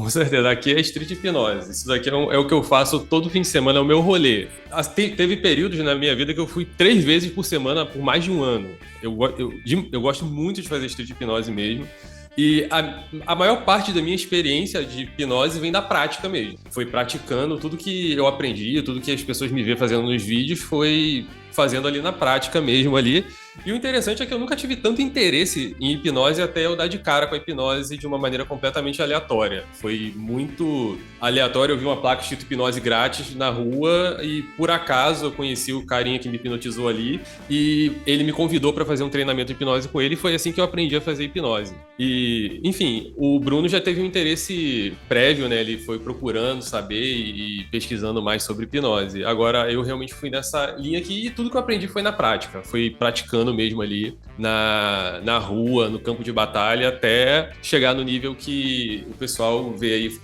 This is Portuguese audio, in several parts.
Com certeza. Aqui é street hipnose. Isso daqui é o que eu faço todo fim de semana, é o meu rolê. Teve períodos na minha vida que eu fui 3 vezes por semana por mais de um ano. Eu gosto muito de fazer street hipnose mesmo. E a maior parte da minha experiência de hipnose vem da prática mesmo. Foi praticando tudo que eu aprendi, tudo que as pessoas me vêem fazendo nos vídeos, foi fazendo ali na prática mesmo ali. E o interessante é que eu nunca tive tanto interesse em hipnose até eu dar de cara com a hipnose de uma maneira completamente aleatória. Foi muito aleatório, eu vi uma placa escrito hipnose grátis na rua e por acaso eu conheci o carinha que me hipnotizou ali e ele me convidou para fazer um treinamento de hipnose com ele e foi assim que eu aprendi a fazer hipnose. E, enfim, o Bruno já teve um interesse prévio, né? Ele foi procurando saber e pesquisando mais sobre hipnose. Agora eu realmente fui nessa linha aqui e tudo que eu aprendi foi na prática, foi praticando mesmo ali na rua, no campo de batalha, até chegar no nível que o pessoal vê aí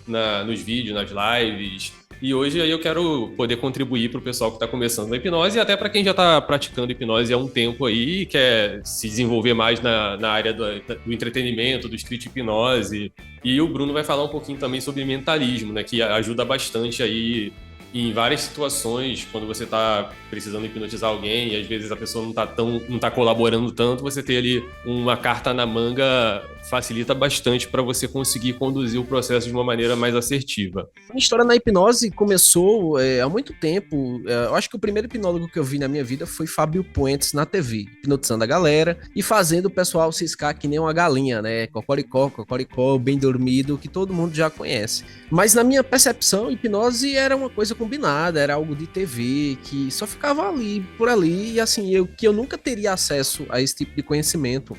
nos vídeos, nas lives. E hoje aí eu quero poder contribuir para o pessoal que está começando na hipnose e até para quem já está praticando hipnose há um tempo aí e quer se desenvolver mais na área do entretenimento, do street hipnose. E o Bruno vai falar um pouquinho também sobre mentalismo, né, que ajuda bastante aí em várias situações, quando você está precisando hipnotizar alguém e às vezes a pessoa não tá colaborando tanto, você ter ali uma carta na manga facilita bastante para você conseguir conduzir o processo de uma maneira mais assertiva. A minha história na hipnose começou há muito tempo. Eu acho que o primeiro hipnólogo que eu vi na minha vida foi Fábio Puentes na TV, hipnotizando a galera e fazendo o pessoal ciscar que nem uma galinha, né? Cocoricó, cocoricó, bem dormido, que todo mundo já conhece. Mas na minha percepção, hipnose era uma coisa combinada, era algo de TV, que só ficava ali, por ali, e assim, eu nunca teria acesso a esse tipo de conhecimento.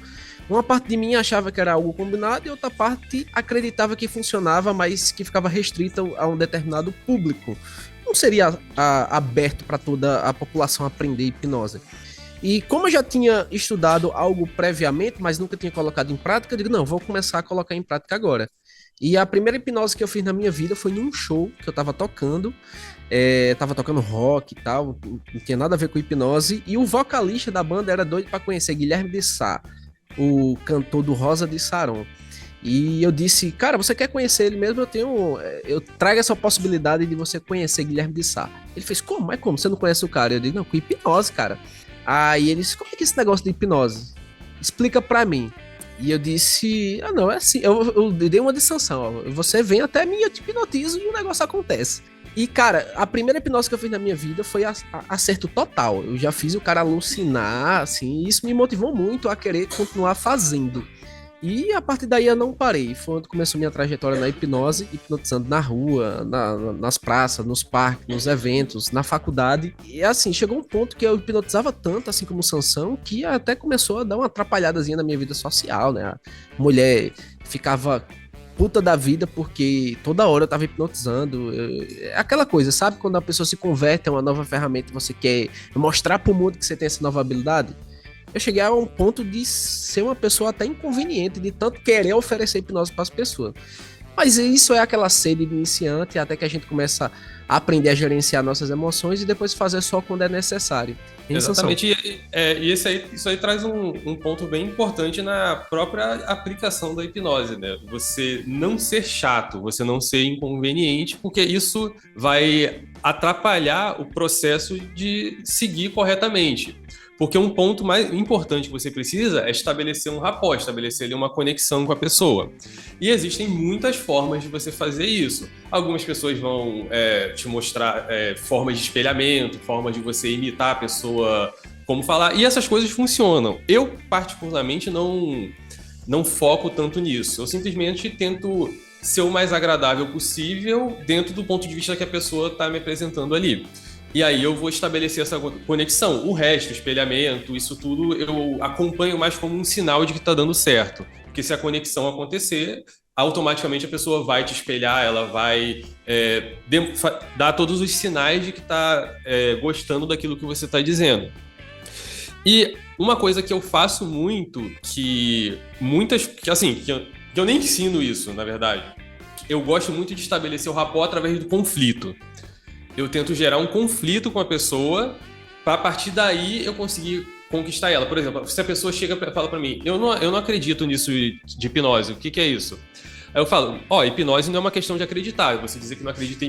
Uma parte de mim achava que era algo combinado e outra parte acreditava que funcionava, mas que ficava restrita a um determinado público. Não seria aberto para toda a população aprender hipnose. E como eu já tinha estudado algo previamente, mas nunca tinha colocado em prática, eu digo, não, vou começar a colocar em prática agora. E a primeira hipnose que eu fiz na minha vida foi num show que eu tava tocando. Tava tocando rock e tal, não tinha nada a ver com hipnose. E o vocalista da banda era doido para conhecer Guilherme de Sá, o cantor do Rosa de Saron. E eu disse, cara, você quer conhecer ele mesmo? Eu trago essa possibilidade de você conhecer Guilherme de Sá. Ele fez, como? Mas como? Você não conhece o cara? Eu disse, não, com hipnose, cara. Aí ele disse, como é que é esse negócio de hipnose? Explica pra mim. E eu disse, não, é assim, eu dei uma dissanção, ó, você vem até mim, eu te hipnotizo e o negócio acontece. E, cara, a primeira hipnose que eu fiz na minha vida foi acerto total. Eu já fiz o cara alucinar, assim, e isso me motivou muito a querer continuar fazendo. E a partir daí eu não parei. Foi onde começou minha trajetória na hipnose, hipnotizando na rua, nas praças, nos parques, nos eventos, na faculdade. E assim, chegou um ponto que eu hipnotizava tanto, assim como o Sansão, que até começou a dar uma atrapalhadazinha na minha vida social, né? A mulher ficava puta da vida porque toda hora eu tava hipnotizando. É aquela coisa, sabe? Quando a pessoa se converte a uma nova ferramenta e você quer mostrar pro mundo que você tem essa nova habilidade. Eu cheguei a um ponto de ser uma pessoa até inconveniente, de tanto querer oferecer hipnose para as pessoas. Mas isso é aquela sede de iniciante, até que a gente começa a aprender a gerenciar nossas emoções e depois fazer só quando é necessário. Exatamente, e isso aí traz um ponto bem importante na própria aplicação da hipnose, né? Você não ser chato, você não ser inconveniente, porque isso vai atrapalhar o processo de seguir corretamente. Porque um ponto mais importante que você precisa é estabelecer um rapport, estabelecer ali uma conexão com a pessoa. E existem muitas formas de você fazer isso. Algumas pessoas vão te mostrar formas de espelhamento, formas de você imitar a pessoa, como falar, e essas coisas funcionam. Eu, particularmente, não foco tanto nisso. Eu simplesmente tento ser o mais agradável possível dentro do ponto de vista que a pessoa está me apresentando ali. E aí eu vou estabelecer essa conexão. O resto, espelhamento, isso tudo, eu acompanho mais como um sinal de que está dando certo. Porque se a conexão acontecer, automaticamente a pessoa vai te espelhar, ela vai dar todos os sinais de que está gostando daquilo que você está dizendo. E uma coisa que eu faço muito, que eu nem ensino isso, na verdade. Eu gosto muito de estabelecer o rapport através do conflito. Eu tento gerar um conflito com a pessoa para a partir daí eu conseguir conquistar ela. Por exemplo, se a pessoa chega e fala para mim, eu não acredito nisso de hipnose, o que é isso? Aí eu falo, hipnose não é uma questão de acreditar. Você dizer que não acredita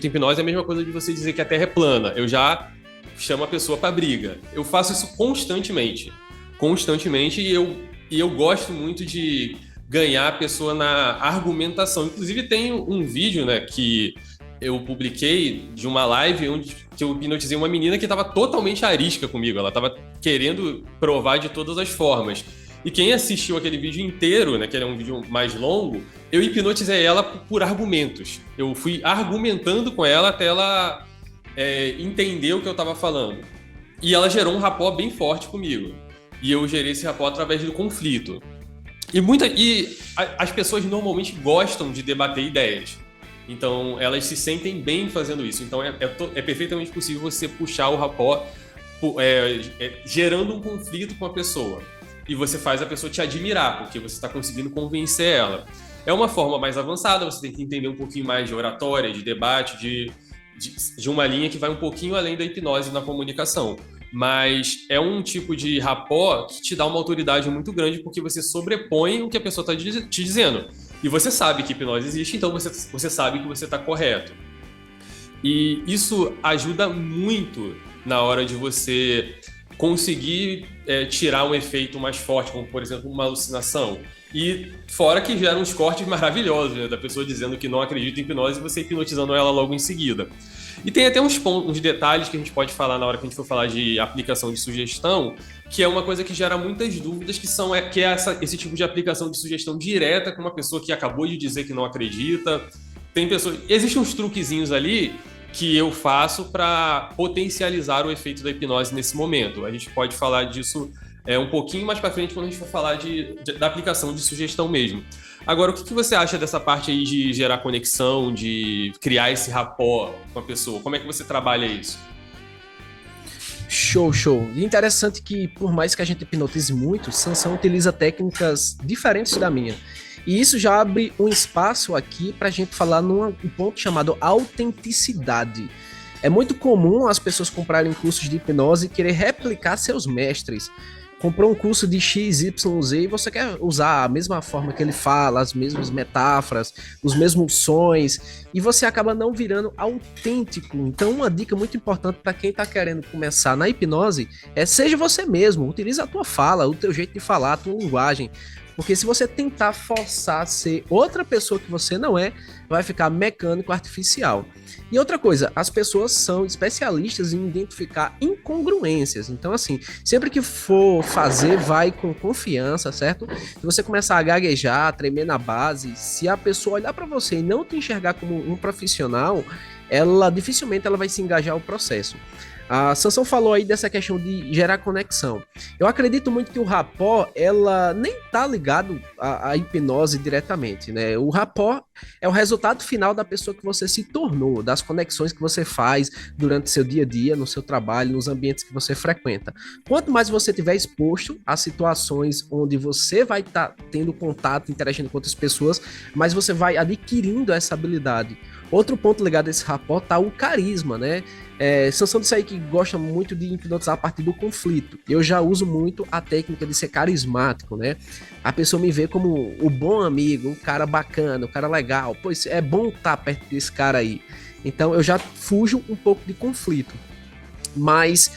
em hipnose é a mesma coisa de você dizer que a Terra é plana. Eu já chamo a pessoa pra briga. Eu faço isso constantemente. Constantemente, e eu gosto muito de ganhar a pessoa na argumentação. Inclusive, tem um vídeo, né, que eu publiquei de uma live onde que eu hipnotizei uma menina que estava totalmente arisca comigo. Ela estava querendo provar de todas as formas. E quem assistiu aquele vídeo inteiro, né, que era um vídeo mais longo, eu hipnotizei ela por argumentos. Eu fui argumentando com ela até ela entender o que eu estava falando. E ela gerou um rapport bem forte comigo. E eu gerei esse rapport através do conflito. As pessoas normalmente gostam de debater ideias. Então, elas se sentem bem fazendo isso. Então, é perfeitamente possível você puxar o rapport gerando um conflito com a pessoa. E você faz a pessoa te admirar, porque você está conseguindo convencer ela. É uma forma mais avançada, você tem que entender um pouquinho mais de oratória, de debate, de uma linha que vai um pouquinho além da hipnose na comunicação. Mas é um tipo de rapport que te dá uma autoridade muito grande, porque você sobrepõe o que a pessoa está te dizendo. E você sabe que hipnose existe, então você sabe que você está correto. E isso ajuda muito na hora de você conseguir tirar um efeito mais forte, como, por exemplo, uma alucinação. E fora que gera uns cortes maravilhosos, né, da pessoa dizendo que não acredita em hipnose e você hipnotizando ela logo em seguida. E tem até uns detalhes que a gente pode falar na hora que a gente for falar de aplicação de sugestão, que é uma coisa que gera muitas dúvidas, que é esse tipo de aplicação de sugestão direta com uma pessoa que acabou de dizer que não acredita. Existem uns truquezinhos ali que eu faço para potencializar o efeito da hipnose nesse momento. A gente pode falar disso um pouquinho mais para frente quando a gente for falar da aplicação de sugestão mesmo. Agora, o que você acha dessa parte aí de gerar conexão, de criar esse rapport com a pessoa? Como é que você trabalha isso? Show. E interessante que, por mais que a gente hipnotize muito, Sansão utiliza técnicas diferentes da minha. E isso já abre um espaço aqui para a gente falar num ponto chamado autenticidade. É muito comum as pessoas comprarem cursos de hipnose e querer replicar seus mestres. Comprou um curso de XYZ e você quer usar a mesma forma que ele fala, as mesmas metáforas, os mesmos sons, e você acaba não virando autêntico. Então, uma dica muito importante para quem está querendo começar na hipnose é seja você mesmo, utilize a tua fala, o teu jeito de falar, a tua linguagem. Porque se você tentar forçar a ser outra pessoa que você não é, vai ficar mecânico, artificial. E outra coisa, as pessoas são especialistas em identificar incongruências. Então, assim, sempre que for fazer, vai com confiança, certo? Se você começar a gaguejar, tremer na base, se a pessoa olhar para você e não te enxergar como um profissional, dificilmente ela vai se engajar no processo. A Sansão falou aí dessa questão de gerar conexão. Eu acredito muito que o rapport, ela nem tá ligado à hipnose diretamente, né? O rapport é o resultado final da pessoa que você se tornou, das conexões que você faz durante seu dia a dia, no seu trabalho, nos ambientes que você frequenta. Quanto mais você estiver exposto a situações onde você vai estar tendo contato, interagindo com outras pessoas, mais você vai adquirindo essa habilidade. Outro ponto ligado a esse rapport tá o carisma, né? Sansão disse aí que gosta muito de hipnotizar a partir do conflito. Eu já uso muito a técnica de ser carismático, né? A pessoa me vê como o bom amigo, o cara bacana, o cara legal. Pois é bom estar perto desse cara aí. Então eu já fujo um pouco de conflito. Mas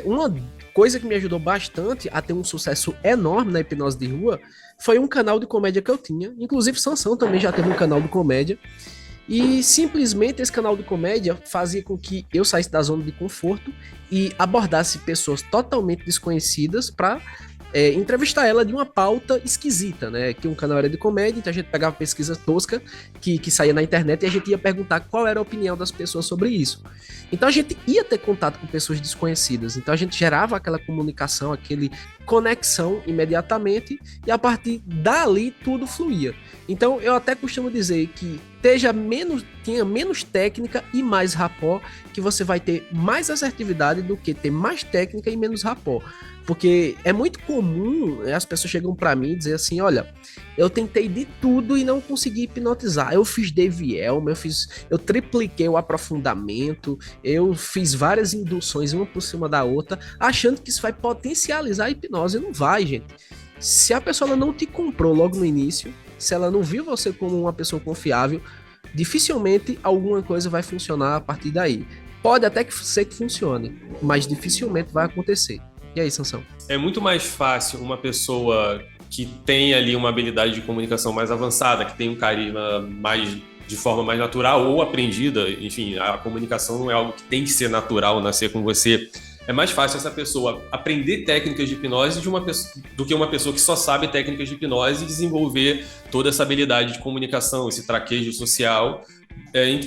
uma coisa que me ajudou bastante a ter um sucesso enorme na hipnose de rua foi um canal de comédia que eu tinha. Inclusive Sansão também já teve um canal de comédia. E simplesmente esse canal de comédia fazia com que eu saísse da zona de conforto e abordasse pessoas totalmente desconhecidas para entrevistar ela de uma pauta esquisita, né? Que um canal era de comédia, então a gente pegava pesquisa tosca que saía na internet e a gente ia perguntar qual era a opinião das pessoas sobre isso. Então a gente ia ter contato com pessoas desconhecidas, então a gente gerava aquela comunicação, aquele conexão imediatamente e a partir dali tudo fluía. Então eu até costumo dizer que tenha menos técnica e mais rapport, que você vai ter mais assertividade do que ter mais técnica e menos rapport. Porque é muito comum, as pessoas chegam para mim e dizem assim, olha, eu tentei de tudo e não consegui hipnotizar. Eu fiz Devielma, eu tripliquei o aprofundamento, eu fiz várias induções uma por cima da outra, achando que isso vai potencializar a hipnose. Não vai, gente. Se a pessoa não te comprou logo no início, se ela não viu você como uma pessoa confiável, dificilmente alguma coisa vai funcionar a partir daí. Pode até que ser que funcione, mas dificilmente vai acontecer. E aí, Sansão? É muito mais fácil uma pessoa que tem ali uma habilidade de comunicação mais avançada, que tem um carisma mais de forma mais natural ou aprendida. Enfim, a comunicação não é algo que tem que ser natural, nascer com você. É mais fácil essa pessoa aprender técnicas de hipnose do que uma pessoa que só sabe técnicas de hipnose e desenvolver toda essa habilidade de comunicação, esse traquejo social.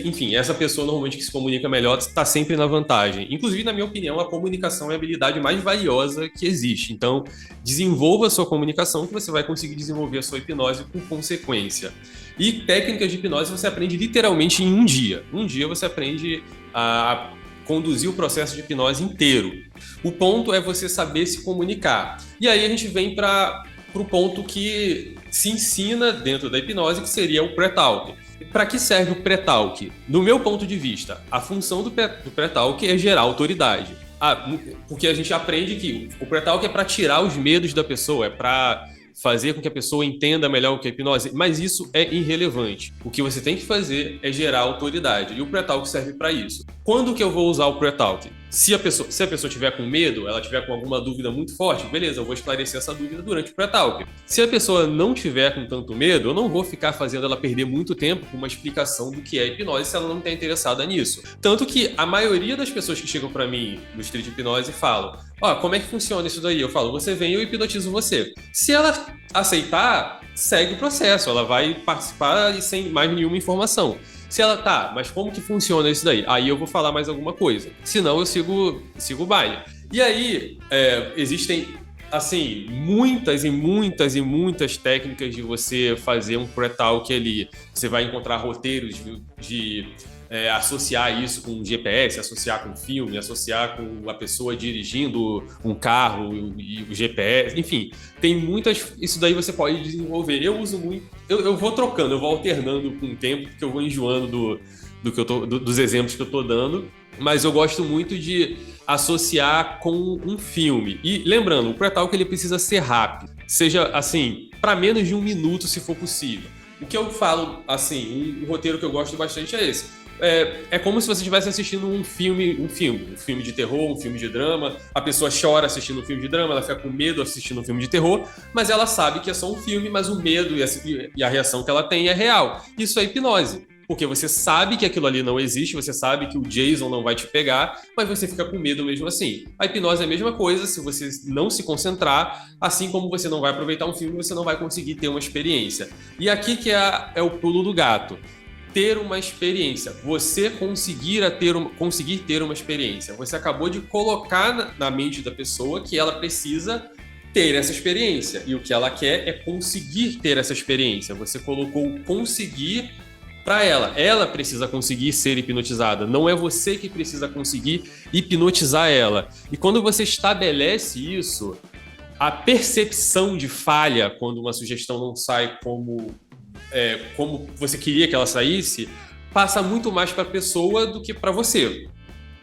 Enfim, essa pessoa normalmente que se comunica melhor está sempre na vantagem. Inclusive, na minha opinião, a comunicação é a habilidade mais valiosa que existe. Então, desenvolva a sua comunicação que você vai conseguir desenvolver a sua hipnose com consequência. E técnicas de hipnose você aprende literalmente em um dia. Um dia você aprende a conduzir o processo de hipnose inteiro. O ponto é você saber se comunicar. E aí a gente vem para o ponto que se ensina dentro da hipnose, que seria o pré-talk. Para que serve o pré-talk? No meu ponto de vista, a função do pré-talk é gerar autoridade. Porque a gente aprende que o pré-talk é para tirar os medos da pessoa, é para fazer com que a pessoa entenda melhor o que é hipnose, mas isso é irrelevante. O que você tem que fazer é gerar autoridade, e o pré-talk serve para isso. Quando que eu vou usar o pré-talk? Se a pessoa tiver com medo, ela tiver com alguma dúvida muito forte, beleza, eu vou esclarecer essa dúvida durante o pré-talk. Se a pessoa não tiver com tanto medo, eu não vou ficar fazendo ela perder muito tempo com uma explicação do que é hipnose se ela não está interessada nisso. Tanto que a maioria das pessoas que chegam para mim no Street Hipnose falam: como é que funciona isso daí? Eu falo: você vem e eu hipnotizo você. Se ela aceitar, segue o processo, ela vai participar sem mais nenhuma informação. Se ela mas como que funciona isso daí? Aí eu vou falar mais alguma coisa. Senão eu sigo o baile. E aí, existem, assim, muitas e muitas e muitas técnicas de você fazer um pré-talk ali. Você vai encontrar roteiros de associar isso com GPS, associar com filme, associar com a pessoa dirigindo um carro e o GPS, enfim, tem muitas. Isso daí você pode desenvolver. Eu uso muito, eu vou trocando, eu vou alternando com o tempo, porque eu vou enjoando dos exemplos que eu tô dando, mas eu gosto muito de associar com um filme. E lembrando, o pré-talk ele precisa ser rápido, seja assim, para menos de 1 minuto, se for possível. O que eu falo, assim, um roteiro que eu gosto bastante é esse. É como se você estivesse assistindo um filme de terror, um filme de drama. A pessoa chora assistindo um filme de drama, ela fica com medo assistindo um filme de terror, mas ela sabe que é só um filme, mas o medo e a reação que ela tem é real. Isso é hipnose, porque você sabe que aquilo ali não existe, você sabe que o Jason não vai te pegar, mas você fica com medo mesmo assim. A hipnose é a mesma coisa, se você não se concentrar, assim como você não vai aproveitar um filme, você não vai conseguir ter uma experiência. E aqui que é o pulo do gato. Ter uma experiência, você conseguir ter uma experiência. Você acabou de colocar na mente da pessoa que ela precisa ter essa experiência, e o que ela quer é conseguir ter essa experiência. Você colocou conseguir para ela precisa conseguir ser hipnotizada, não é você que precisa conseguir hipnotizar ela. E quando você estabelece isso, a percepção de falha, quando uma sugestão não sai como você queria que ela saísse, passa muito mais para a pessoa do que para você.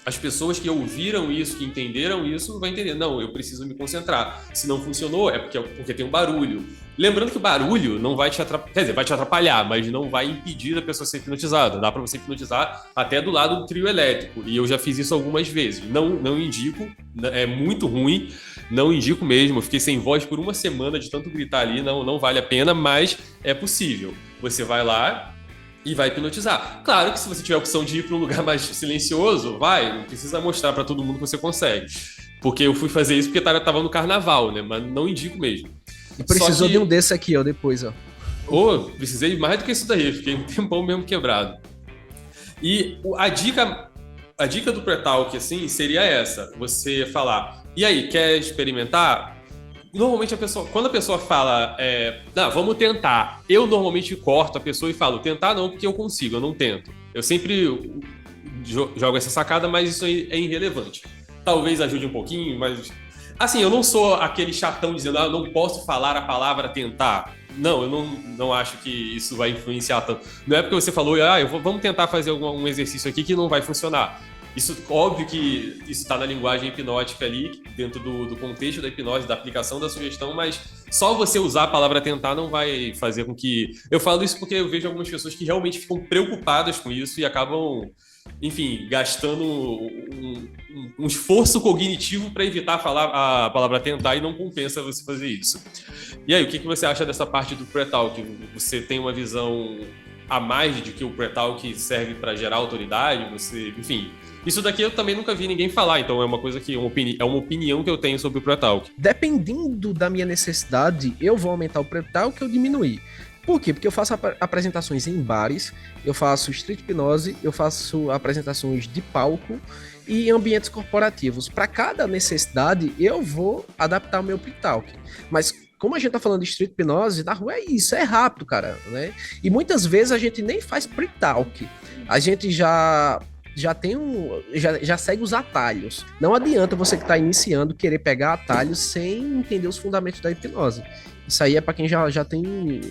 As pessoas que ouviram isso, que entenderam isso, vão entender: não, eu preciso me concentrar. Se não funcionou, é porque tem um barulho. Lembrando que o barulho não vai te atrapalhar, quer dizer, vai te atrapalhar, mas não vai impedir a pessoa ser hipnotizada. Dá para você hipnotizar até do lado do trio elétrico, e eu já fiz isso algumas vezes. Não indico, é muito ruim, não indico mesmo. Eu fiquei sem voz por 1 semana de tanto gritar ali, não vale a pena, mas é possível. Você vai lá e vai hipnotizar. Claro que se você tiver a opção de ir para um lugar mais silencioso, não precisa mostrar para todo mundo que você consegue. Porque eu fui fazer isso porque tava no carnaval, né? Mas não indico mesmo. E precisou de um desse aqui, ó, depois, ó. Precisei mais do que isso daí, fiquei um tempão mesmo quebrado. E a dica do pré-talk, assim, seria essa: você falar: e aí, quer experimentar? Normalmente quando a pessoa fala, vamos tentar, eu normalmente corto a pessoa e falo: tentar não, porque eu consigo, eu não tento. Eu sempre jogo essa sacada, mas isso é irrelevante. Talvez ajude um pouquinho, mas assim, eu não sou aquele chatão dizendo: eu não posso falar a palavra tentar. Não, eu não acho que isso vai influenciar tanto. Não é porque você falou: vamos tentar fazer um exercício aqui que não vai funcionar. Isso, óbvio que isso está na linguagem hipnótica ali, dentro do contexto da hipnose, da aplicação da sugestão, mas só você usar a palavra tentar não vai fazer com que... Eu falo isso porque eu vejo algumas pessoas que realmente ficam preocupadas com isso e acabam, enfim, gastando um esforço cognitivo para evitar falar a palavra tentar e não compensa você fazer isso. E aí, o que você acha dessa parte do pré-talk? Você tem uma visão a mais de que o pré-talk serve para gerar autoridade? Você, enfim... Isso daqui eu também nunca vi ninguém falar, então é uma coisa que é uma opinião que eu tenho sobre o pré-talk. Dependendo da minha necessidade, eu vou aumentar o pré-talk ou diminuir. Por quê? Porque eu faço apresentações em bares, eu faço street hipnose, eu faço apresentações de palco e em ambientes corporativos. Para cada necessidade, eu vou adaptar o meu pré-talk. Mas como a gente tá falando de street hipnose, na rua é isso, é rápido, cara, né? E muitas vezes a gente nem faz pré-talk. A gente já segue os atalhos. Não adianta você que está iniciando querer pegar atalhos sem entender os fundamentos da hipnose. Isso aí é para quem já tem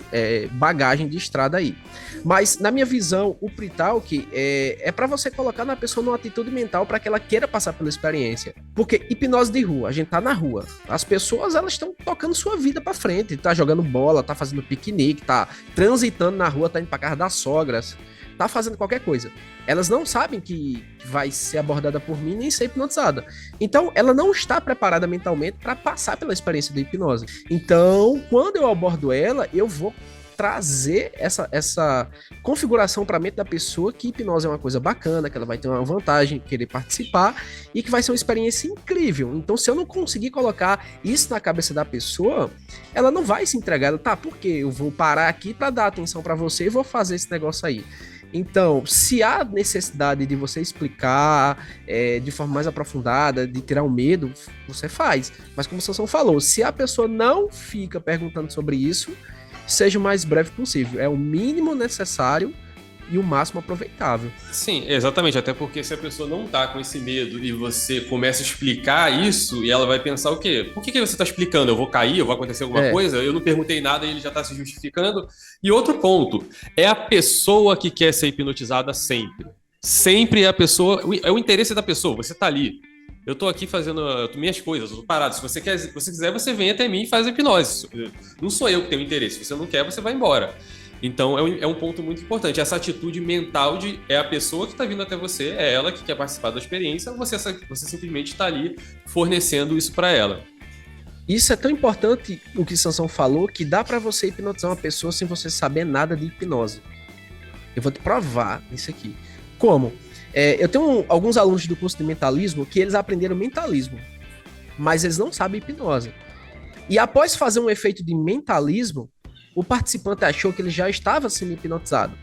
bagagem de estrada aí. Mas, na minha visão, o pre-talk é para você colocar na pessoa numa atitude mental para que ela queira passar pela experiência. Porque hipnose de rua, a gente tá na rua. As pessoas, elas estão tocando sua vida para frente. Tá jogando bola, tá fazendo piquenique, tá transitando na rua, tá indo para casa das sogras, tá fazendo qualquer coisa. Elas não sabem que vai ser abordada por mim nem ser hipnotizada. Então, ela não está preparada mentalmente para passar pela experiência da hipnose. Então, quando eu abordo ela, eu vou trazer essa configuração para a mente da pessoa que hipnose é uma coisa bacana, que ela vai ter uma vantagem, querer participar e que vai ser uma experiência incrível. Então, se eu não conseguir colocar isso na cabeça da pessoa, ela não vai se entregar. Ela, tá, por quê? Eu vou parar aqui para dar atenção para você e vou fazer esse negócio aí. Então, se há necessidade de você explicar de forma mais aprofundada, de tirar o medo, você faz. Mas como o Sansão falou, se a pessoa não fica perguntando sobre isso, seja o mais breve possível. É o mínimo necessário e o máximo aproveitável. Sim, exatamente. Até porque se a pessoa não tá com esse medo e você começa a explicar isso, e ela vai pensar o quê? Por que você tá explicando? Eu vou cair? Eu vou acontecer alguma coisa? Eu não perguntei nada e ele já tá se justificando. E outro ponto, é a pessoa que quer ser hipnotizada sempre. Sempre é a pessoa, é o interesse da pessoa. Você tá ali. Eu tô aqui fazendo minhas coisas, eu tô parado. Se você quiser, você vem até mim e faz a hipnose. Não sou eu que tenho interesse. Se você não quer, você vai embora. Então é um ponto muito importante. Essa atitude mental de é a pessoa que está vindo até você, é ela que quer participar da experiência, você simplesmente está ali fornecendo isso para ela. Isso é tão importante o que Sansão falou, que dá para você hipnotizar uma pessoa sem você saber nada de hipnose. Eu vou te provar isso aqui. Como? Eu tenho alguns alunos do curso de mentalismo que eles aprenderam mentalismo, mas eles não sabem hipnose. E após fazer um efeito de mentalismo, o participante achou que ele já estava sendo hipnotizado.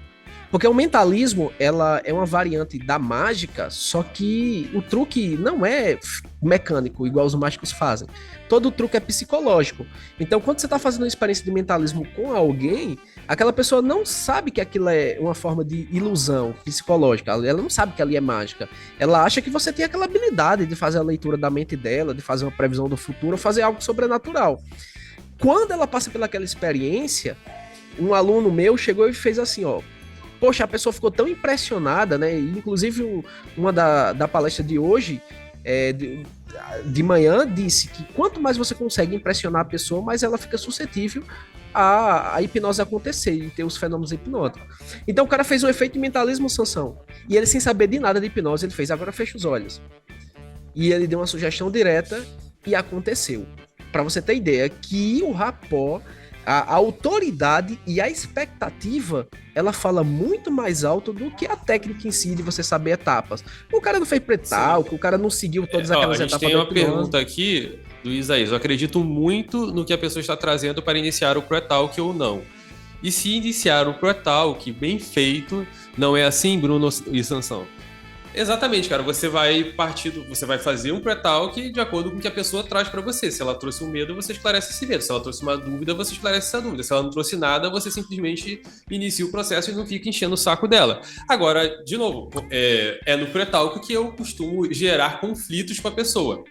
Porque o mentalismo, ela é uma variante da mágica, só que o truque não é mecânico, igual os mágicos fazem. Todo o truque é psicológico. Então, quando você está fazendo uma experiência de mentalismo com alguém, aquela pessoa não sabe que aquilo é uma forma de ilusão psicológica. Ela não sabe que ali é mágica. Ela acha que você tem aquela habilidade de fazer a leitura da mente dela, de fazer uma previsão do futuro, fazer algo sobrenatural. Quando ela passa pelaquela experiência, um aluno meu chegou e fez assim, ó. Poxa, a pessoa ficou tão impressionada, né? Inclusive, uma da palestra de hoje, de manhã, disse que quanto mais você consegue impressionar a pessoa, mais ela fica suscetível a hipnose acontecer e ter os fenômenos hipnóticos. Então, o cara fez um efeito de mentalismo, Sansão. E ele, sem saber de nada de hipnose, ele fez, agora fecha os olhos. E ele deu uma sugestão direta e aconteceu. Para você ter ideia, que o rapó, a autoridade e a expectativa, ela fala muito mais alto do que a técnica em si de você saber etapas. O cara não fez pré-talk, o cara não seguiu todas aquelas etapas. A gente tem uma pergunta aqui do Isaías. Eu acredito muito no que a pessoa está trazendo para iniciar o pré-talk ou não. E se iniciar o pré-talk bem feito, não é assim, Bruno e Sansão? Exatamente, cara. Você vai fazer um pré-talk de acordo com o que a pessoa traz para você. Se ela trouxe um medo, você esclarece esse medo. Se ela trouxe uma dúvida, você esclarece essa dúvida. Se ela não trouxe nada, você simplesmente inicia o processo e não fica enchendo o saco dela. Agora, de novo, é no pré-talk que eu costumo gerar conflitos com a pessoa.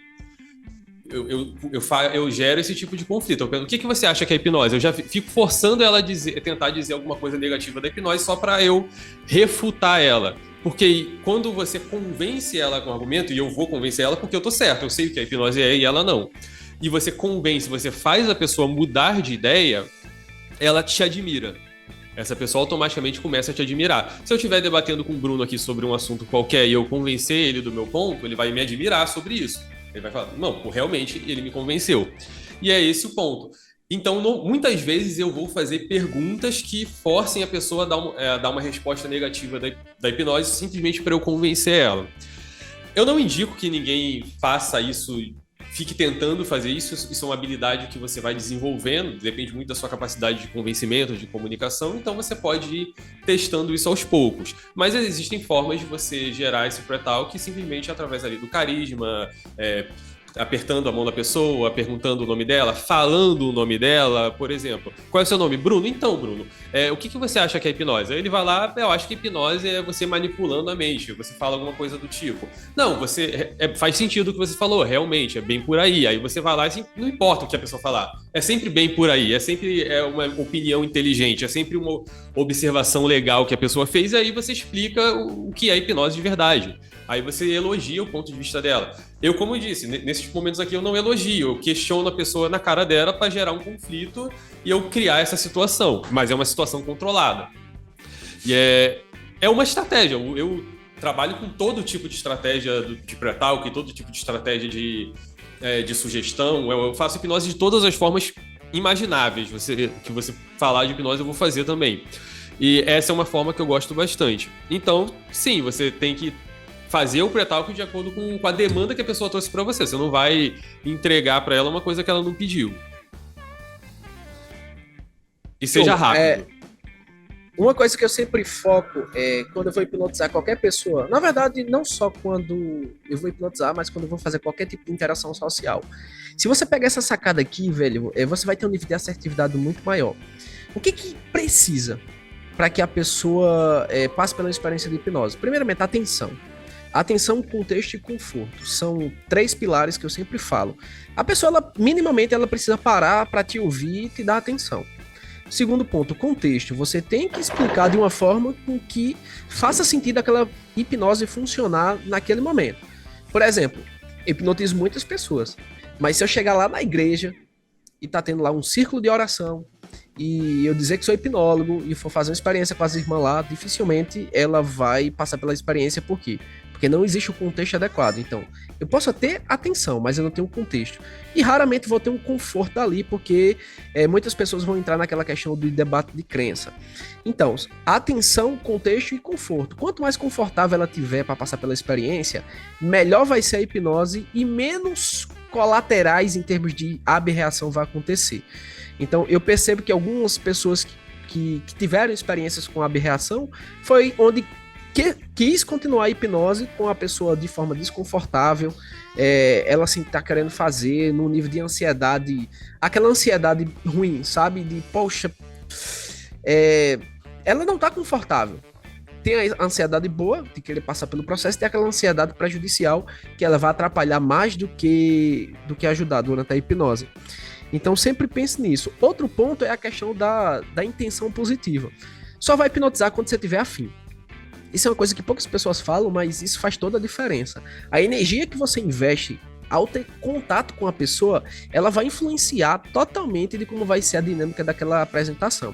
Eu gero esse tipo de conflito. Eu penso, o que você acha que é hipnose? Eu já fico forçando ela a tentar dizer alguma coisa negativa da hipnose só para eu refutar ela. Porque quando você convence ela com argumento, e eu vou convencer ela porque eu tô certo, eu sei o que a hipnose é e ela não. E você convence, você faz a pessoa mudar de ideia, ela te admira. Essa pessoa automaticamente começa a te admirar. Se eu estiver debatendo com o Bruno aqui sobre um assunto qualquer e eu convencer ele do meu ponto, ele vai me admirar sobre isso. Ele vai falar, não, realmente ele me convenceu. E é esse o ponto. Então, muitas vezes eu vou fazer perguntas que forcem a pessoa a dar uma resposta negativa da hipnose simplesmente para eu convencer ela. Eu não indico que ninguém faça isso, fique tentando fazer isso. Isso é uma habilidade que você vai desenvolvendo, depende muito da sua capacidade de convencimento, de comunicação, então você pode ir testando isso aos poucos. Mas existem formas de você gerar esse pré-talk simplesmente através ali do carisma, apertando a mão da pessoa, perguntando o nome dela, falando o nome dela, por exemplo. Qual é o seu nome? Bruno? Então, Bruno, o que você acha que é hipnose? Aí ele vai lá, eu acho que hipnose é você manipulando a mente, você fala alguma coisa do tipo. Não, faz sentido o que você falou, realmente, é bem por aí. Aí você vai lá e assim, não importa o que a pessoa falar, é sempre bem por aí, é sempre uma opinião inteligente, é sempre uma observação legal que a pessoa fez, e aí você explica o que é hipnose de verdade. Aí você elogia o ponto de vista dela. Eu, como eu disse, nesses momentos aqui eu não elogio, eu questiono a pessoa na cara dela para gerar um conflito e eu criar essa situação, mas é uma situação controlada. E é uma estratégia, eu trabalho com todo tipo de estratégia de pré-talk, todo tipo de estratégia de sugestão, eu faço hipnose de todas as formas imagináveis, que você falar de hipnose eu vou fazer também. E essa é uma forma que eu gosto bastante. Então, sim, você tem que fazer o pré-talk de acordo com a demanda que a pessoa trouxe para você. Você não vai entregar para ela uma coisa que ela não pediu. E seja rápido. Uma coisa que eu sempre foco é quando eu vou hipnotizar qualquer pessoa. Na verdade, não só quando eu vou hipnotizar, mas quando eu vou fazer qualquer tipo de interação social. Se você pegar essa sacada aqui, velho, você vai ter um nível de assertividade muito maior. O que precisa para que a pessoa passe pela experiência de hipnose? Primeiramente, atenção. Atenção, contexto e conforto. São 3 pilares que eu sempre falo. A pessoa, minimamente, ela precisa parar para te ouvir e te dar atenção. Segundo ponto, contexto. Você tem que explicar de uma forma com que faça sentido aquela hipnose funcionar naquele momento. Por exemplo, eu hipnotizo muitas pessoas, mas se eu chegar lá na igreja e tá tendo lá um círculo de oração e eu dizer que sou hipnólogo e for fazer uma experiência com as irmãs lá, dificilmente ela vai passar pela experiência. Por quê? Porque não existe o contexto adequado. Então, eu posso ter atenção, mas eu não tenho o contexto. E raramente vou ter um conforto ali, porque muitas pessoas vão entrar naquela questão do debate de crença. Então, atenção, contexto e conforto. Quanto mais confortável ela tiver para passar pela experiência, melhor vai ser a hipnose e menos colaterais em termos de aberração vai acontecer. Então, eu percebo que algumas pessoas que tiveram experiências com aberração foi onde quis continuar a hipnose com a pessoa de forma desconfortável, ela assim tá querendo fazer num nível de ansiedade, aquela ansiedade ruim, sabe? De, poxa, ela não tá confortável. Tem a ansiedade boa, de querer passar pelo processo, tem aquela ansiedade prejudicial, que ela vai atrapalhar mais do que ajudar durante a hipnose. Então sempre pense nisso. Outro ponto é a questão da intenção positiva. Só vai hipnotizar quando você tiver afim. Isso é uma coisa que poucas pessoas falam, mas isso faz toda a diferença. A energia que você investe ao ter contato com a pessoa, ela vai influenciar totalmente de como vai ser a dinâmica daquela apresentação.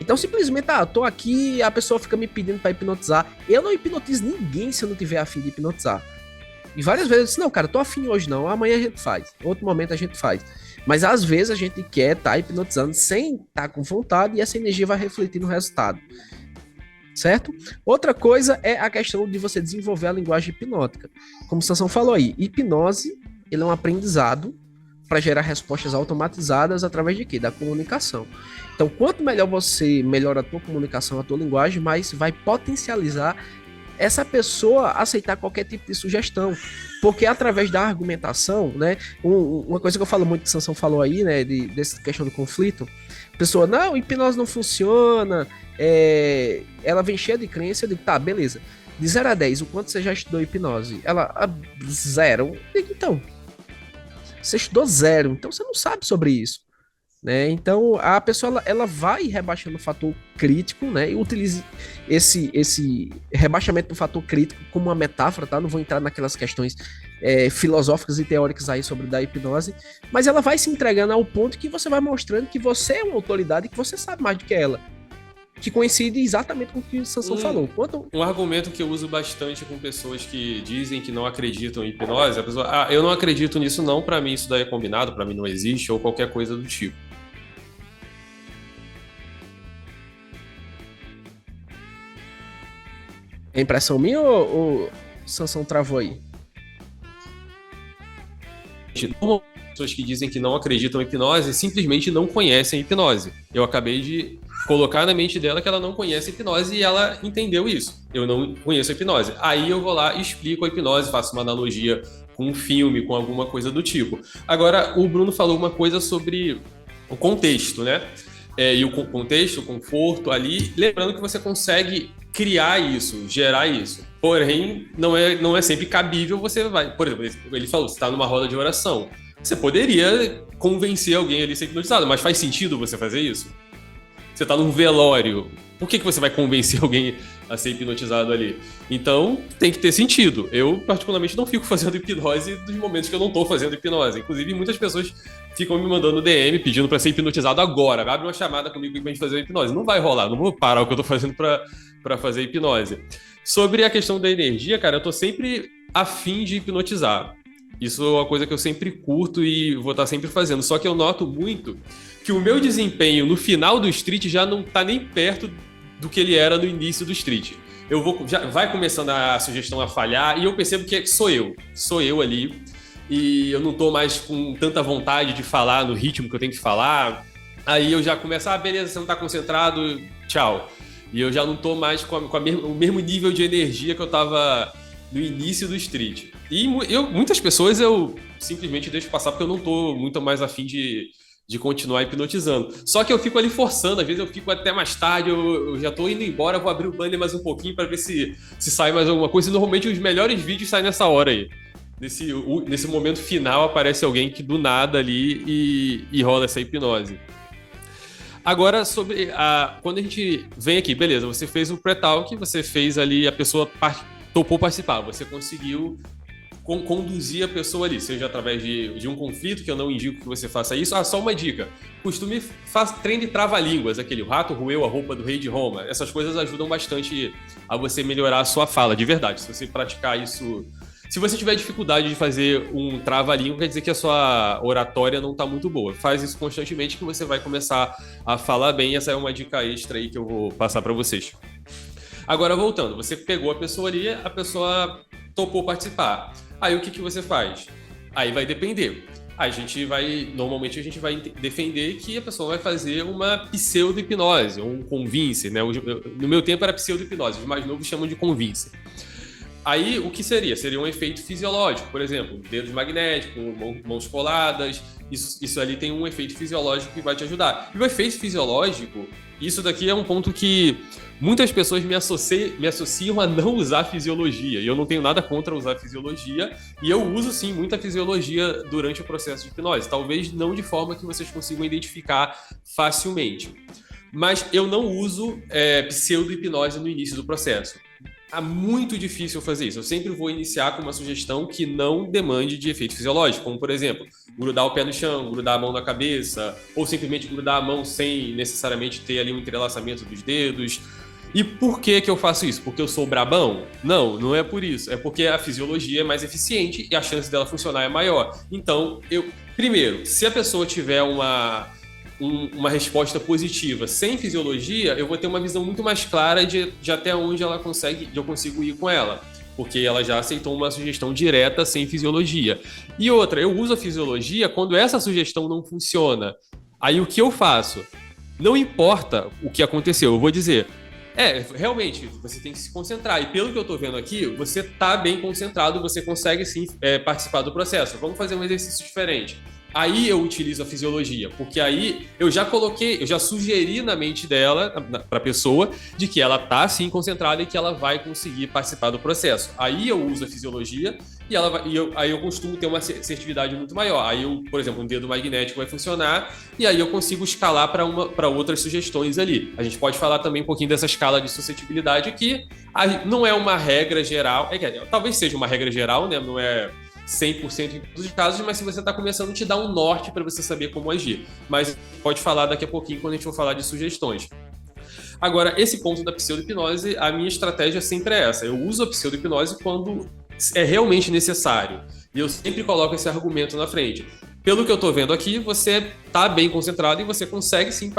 Então, simplesmente, tô aqui, a pessoa fica me pedindo para hipnotizar. Eu não hipnotizo ninguém se eu não tiver afim de hipnotizar. E várias vezes eu disse, não, cara, tô afim hoje não, amanhã a gente faz, outro momento a gente faz. Mas às vezes a gente quer estar hipnotizando sem estar com vontade e essa energia vai refletir no resultado. Certo? Outra coisa é a questão de você desenvolver a linguagem hipnótica. Como o Sansão falou aí, hipnose ele é um aprendizado para gerar respostas automatizadas através de quê? Da comunicação. Então, quanto melhor você melhora a tua comunicação, a tua linguagem, mais vai potencializar essa pessoa aceitar qualquer tipo de sugestão. Porque através da argumentação, né? Uma coisa que eu falo muito que o Sansão falou aí, né? Dessa questão do conflito. A pessoa, não, hipnose não funciona, ela vem cheia de crença. Eu digo, tá, beleza. De 0 a 10, o quanto você já estudou hipnose? Ela, 0. Eu digo, então, você estudou 0, então você não sabe sobre isso. né? Então a pessoa ela vai rebaixando o fator crítico, né? E utilize esse rebaixamento do fator crítico como uma metáfora, tá? Não vou entrar naquelas questões filosóficas e teóricas aí sobre da hipnose, mas ela vai se entregando ao ponto que você vai mostrando que você é uma autoridade e que você sabe mais do que ela. Que coincide exatamente com o que o Sansão falou. Um argumento que eu uso bastante com pessoas que dizem que não acreditam em hipnose, a pessoa, eu não acredito nisso não, para mim isso daí é combinado, para mim não existe, ou qualquer coisa do tipo. É impressão minha ou o Sansão travou aí? Pessoas que dizem que não acreditam em hipnose simplesmente não conhecem hipnose. Eu acabei de colocar na mente dela que ela não conhece hipnose e ela entendeu isso. Eu não conheço a hipnose. Aí eu vou lá e explico a hipnose, faço uma analogia com um filme, com alguma coisa do tipo. Agora, o Bruno falou uma coisa sobre o contexto, né? E o contexto, o conforto ali, lembrando que você consegue criar isso, gerar isso. Porém, não é sempre cabível, você vai... Por exemplo, ele falou, você está numa roda de oração. Você poderia convencer alguém ali a ser hipnotizado, mas faz sentido você fazer isso? Você está num velório, por que você vai convencer alguém a ser hipnotizado ali? Então, tem que ter sentido. Eu, particularmente, não fico fazendo hipnose dos momentos que eu não estou fazendo hipnose. Inclusive, muitas pessoas ficam me mandando DM pedindo para ser hipnotizado agora. Abre uma chamada comigo pra gente fazer a hipnose. Não vai rolar, não vou parar o que eu estou fazendo para fazer hipnose. Sobre a questão da energia, cara, eu estou sempre afim de hipnotizar. Isso é uma coisa que eu sempre curto e vou estar sempre fazendo. Só que eu noto muito que o meu desempenho no final do Street já não tá nem perto do que ele era no início do Street. Já vai começando a sugestão a falhar e eu percebo que sou eu ali e eu não tô mais com tanta vontade de falar no ritmo que eu tenho que falar. Aí eu já começo, beleza, você não tá concentrado, tchau. E eu já não tô mais com o mesmo nível de energia que eu tava no início do Street. E muitas pessoas eu simplesmente deixo passar porque eu não tô muito mais afim de continuar hipnotizando. Só que eu fico ali forçando, às vezes eu fico até mais tarde, eu já tô indo embora, vou abrir o banner mais um pouquinho para ver se sai mais alguma coisa. E normalmente os melhores vídeos saem nessa hora aí. Nesse momento final aparece alguém que do nada ali e rola essa hipnose. Agora, quando a gente vem aqui, beleza, você fez o pré-talk, você fez ali, a pessoa topou participar, você conseguiu conduzir a pessoa ali, seja através de um conflito, que eu não indico que você faça isso. Só uma dica, treine trava-línguas, aquele o rato roeu a roupa do rei de Roma, essas coisas ajudam bastante a você melhorar a sua fala, de verdade. Se você praticar isso, se você tiver dificuldade de fazer um trava-língua, quer dizer que a sua oratória não está muito boa. Faz isso constantemente que você vai começar a falar bem. Essa é uma dica extra aí que eu vou passar para vocês. Agora, voltando, você pegou a pessoa ali, a pessoa topou participar. Aí o que você faz? Aí vai depender. Normalmente a gente vai defender que a pessoa vai fazer uma pseudo-hipnose, ou um convince, né? No meu tempo era pseudo-hipnose, os mais novos chamam de convince. Aí o que seria? Seria um efeito fisiológico, por exemplo, dedos magnéticos, mãos coladas, isso ali tem um efeito fisiológico que vai te ajudar. E o efeito fisiológico, isso daqui é um ponto que muitas pessoas me associam a não usar fisiologia, e eu não tenho nada contra usar fisiologia, e eu uso sim muita fisiologia durante o processo de hipnose, talvez não de forma que vocês consigam identificar facilmente. Mas eu não uso pseudo-hipnose no início do processo. É muito difícil fazer isso. Eu sempre vou iniciar com uma sugestão que não demande de efeito fisiológico, como, por exemplo, grudar o pé no chão, grudar a mão na cabeça, ou simplesmente grudar a mão sem necessariamente ter ali um entrelaçamento dos dedos. E por que eu faço isso? Porque eu sou brabão? Não, não é por isso. É porque a fisiologia é mais eficiente e a chance dela funcionar é maior. Então, primeiro, se a pessoa tiver uma resposta positiva sem fisiologia, eu vou ter uma visão muito mais clara de até onde eu consigo ir com ela, porque ela já aceitou uma sugestão direta sem fisiologia. E outra, eu uso a fisiologia quando essa sugestão não funciona. Aí o que eu faço? Não importa o que aconteceu, eu vou dizer, realmente, você tem que se concentrar. E pelo que eu tô vendo aqui, você tá bem concentrado, você consegue sim participar do processo. Vamos fazer um exercício diferente. Aí eu utilizo a fisiologia, porque aí eu já sugeri na mente dela, para a pessoa, de que ela tá sim concentrada e que ela vai conseguir participar do processo. Aí eu uso a fisiologia e aí eu costumo ter uma assertividade muito maior. Aí eu, por exemplo, um dedo magnético vai funcionar e aí eu consigo escalar para outras sugestões ali. A gente pode falar também um pouquinho dessa escala de suscetibilidade que não é uma regra geral, talvez seja uma regra geral, né? Não é 100% em todos os casos, mas se você está começando, te dá um norte para você saber como agir. Mas pode falar daqui a pouquinho quando a gente for falar de sugestões. Agora, esse ponto da pseudo-hipnose, a minha estratégia sempre é essa. Eu uso a pseudo-hipnose quando é realmente necessário. E eu sempre coloco esse argumento na frente. Pelo que eu estou vendo aqui, você está bem concentrado e você consegue sim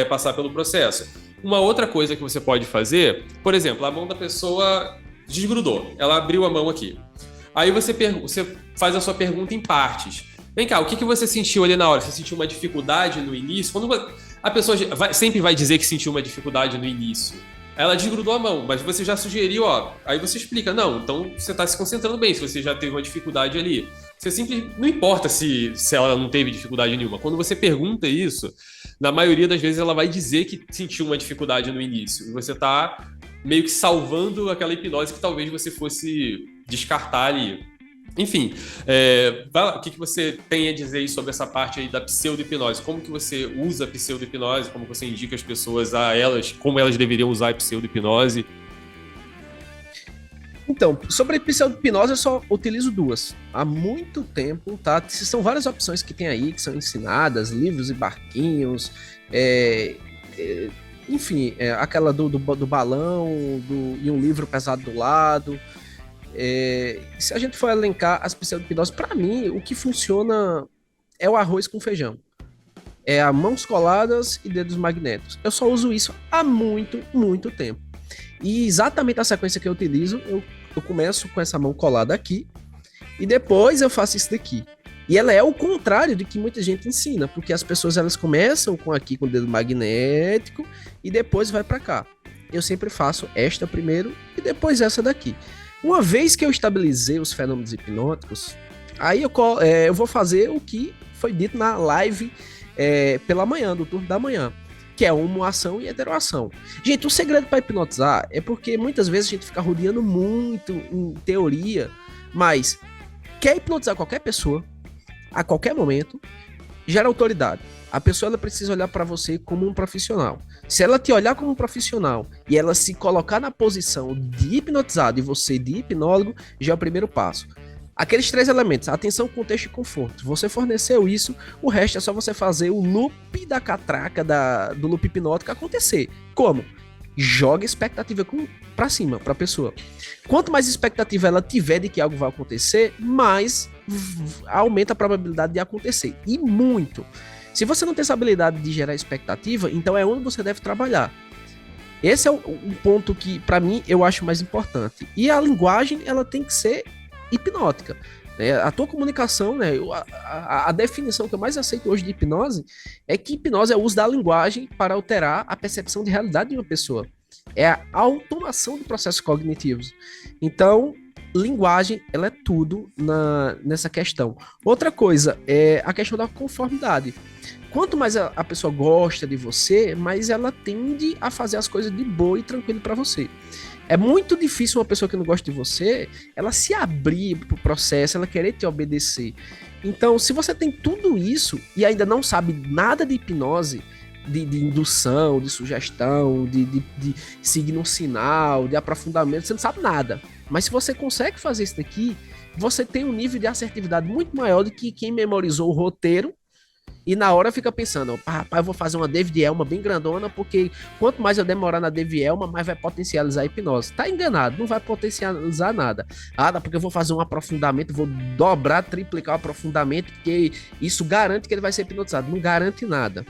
passar pelo processo. Uma outra coisa que você pode fazer, por exemplo, a mão da pessoa desgrudou. Ela abriu a mão aqui. Aí você faz a sua pergunta em partes. Vem cá, o que você sentiu ali na hora? Você sentiu uma dificuldade no início? A pessoa sempre vai dizer que sentiu uma dificuldade no início. Ela desgrudou a mão, mas você já sugeriu, ó. Aí você explica, não, então você está se concentrando bem, se você já teve uma dificuldade ali. Não importa se ela não teve dificuldade nenhuma. Quando você pergunta isso, na maioria das vezes ela vai dizer que sentiu uma dificuldade no início. E você está meio que salvando aquela hipnose que talvez você fosse descartar ali. Enfim, o que você tem a dizer aí sobre essa parte aí da pseudo-hipnose? Como que você usa a pseudo-hipnose? Como você indica as pessoas como elas deveriam usar a pseudo-hipnose? Então, sobre a pseudo-hipnose, eu só utilizo duas. Há muito tempo, tá? São várias opções que tem aí, que são ensinadas, livros e barquinhos, enfim, aquela do balão, e um livro pesado do lado. Se a gente for elencar as pseudo-hipnoses, para mim, o que funciona é o arroz com feijão. É a mãos coladas e dedos magnéticos. Eu só uso isso há muito, muito tempo. E exatamente a sequência que eu utilizo, eu começo com essa mão colada aqui e depois eu faço isso daqui. E ela é o contrário do que muita gente ensina, porque as pessoas elas começam com o dedo magnético e depois vai para cá. Eu sempre faço esta primeiro e depois essa daqui. Uma vez que eu estabilizei os fenômenos hipnóticos, aí eu vou fazer o que foi dito na live pela manhã, do turno da manhã, que é homoação e heteroação. Gente, o segredo para hipnotizar é porque muitas vezes a gente fica rodeando muito em teoria, mas quer hipnotizar qualquer pessoa, a qualquer momento, gera autoridade. A pessoa ela precisa olhar para você como um profissional. Se ela te olhar como um profissional e ela se colocar na posição de hipnotizado e você de hipnólogo, já é o primeiro passo. Aqueles 3 elementos, atenção, contexto e conforto. Você forneceu isso, o resto é só você fazer o loop da catraca, do loop hipnótico acontecer. Como? Joga expectativa pra cima, pra pessoa. Quanto mais expectativa ela tiver de que algo vai acontecer, mais aumenta a probabilidade de acontecer. E muito. Se você não tem essa habilidade de gerar expectativa, então é onde você deve trabalhar. Esse é um ponto que, pra mim, eu acho mais importante. E a linguagem, ela tem que ser hipnótica. A tua comunicação, né, a definição que eu mais aceito hoje de hipnose é que hipnose é o uso da linguagem para alterar a percepção de realidade de uma pessoa. É a automação de processos cognitivos. Então, linguagem, ela é tudo nessa questão. Outra coisa é a questão da conformidade. Quanto mais a pessoa gosta de você, mais ela tende a fazer as coisas de boa e tranquilo para você. É muito difícil uma pessoa que não gosta de você, ela se abrir pro processo, ela querer te obedecer. Então, se você tem tudo isso e ainda não sabe nada de hipnose, de indução, de sugestão, de signo sinal, de aprofundamento, você não sabe nada. Mas se você consegue fazer isso daqui, você tem um nível de assertividade muito maior do que quem memorizou o roteiro e na hora fica pensando, rapaz, eu vou fazer uma David Elma bem grandona, porque quanto mais eu demorar na David Elma, mais vai potencializar a hipnose. Tá enganado, não vai potencializar nada. Porque eu vou fazer um aprofundamento, vou dobrar, triplicar o aprofundamento, porque isso garante que ele vai ser hipnotizado. Não garante nada,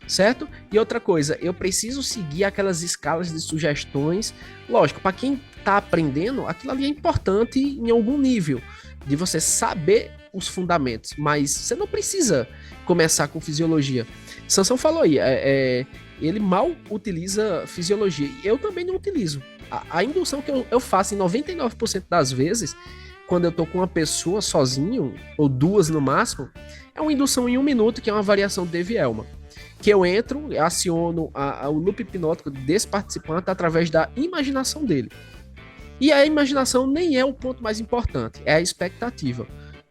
certo? E outra coisa, eu preciso seguir aquelas escalas de sugestões. Lógico, para quem tá aprendendo, aquilo ali é importante em algum nível, de você saber os fundamentos, mas você não precisa começar com fisiologia. Sansão falou aí, ele mal utiliza fisiologia, eu também não utilizo. A indução que eu faço em 99% das vezes quando eu tô com uma pessoa sozinho, ou duas no máximo, é uma indução em 1 minuto, que é uma variação de Dave-Elman. Que eu entro, aciono o loop hipnótico desse participante através da imaginação dele. E a imaginação nem é o ponto mais importante, é a expectativa.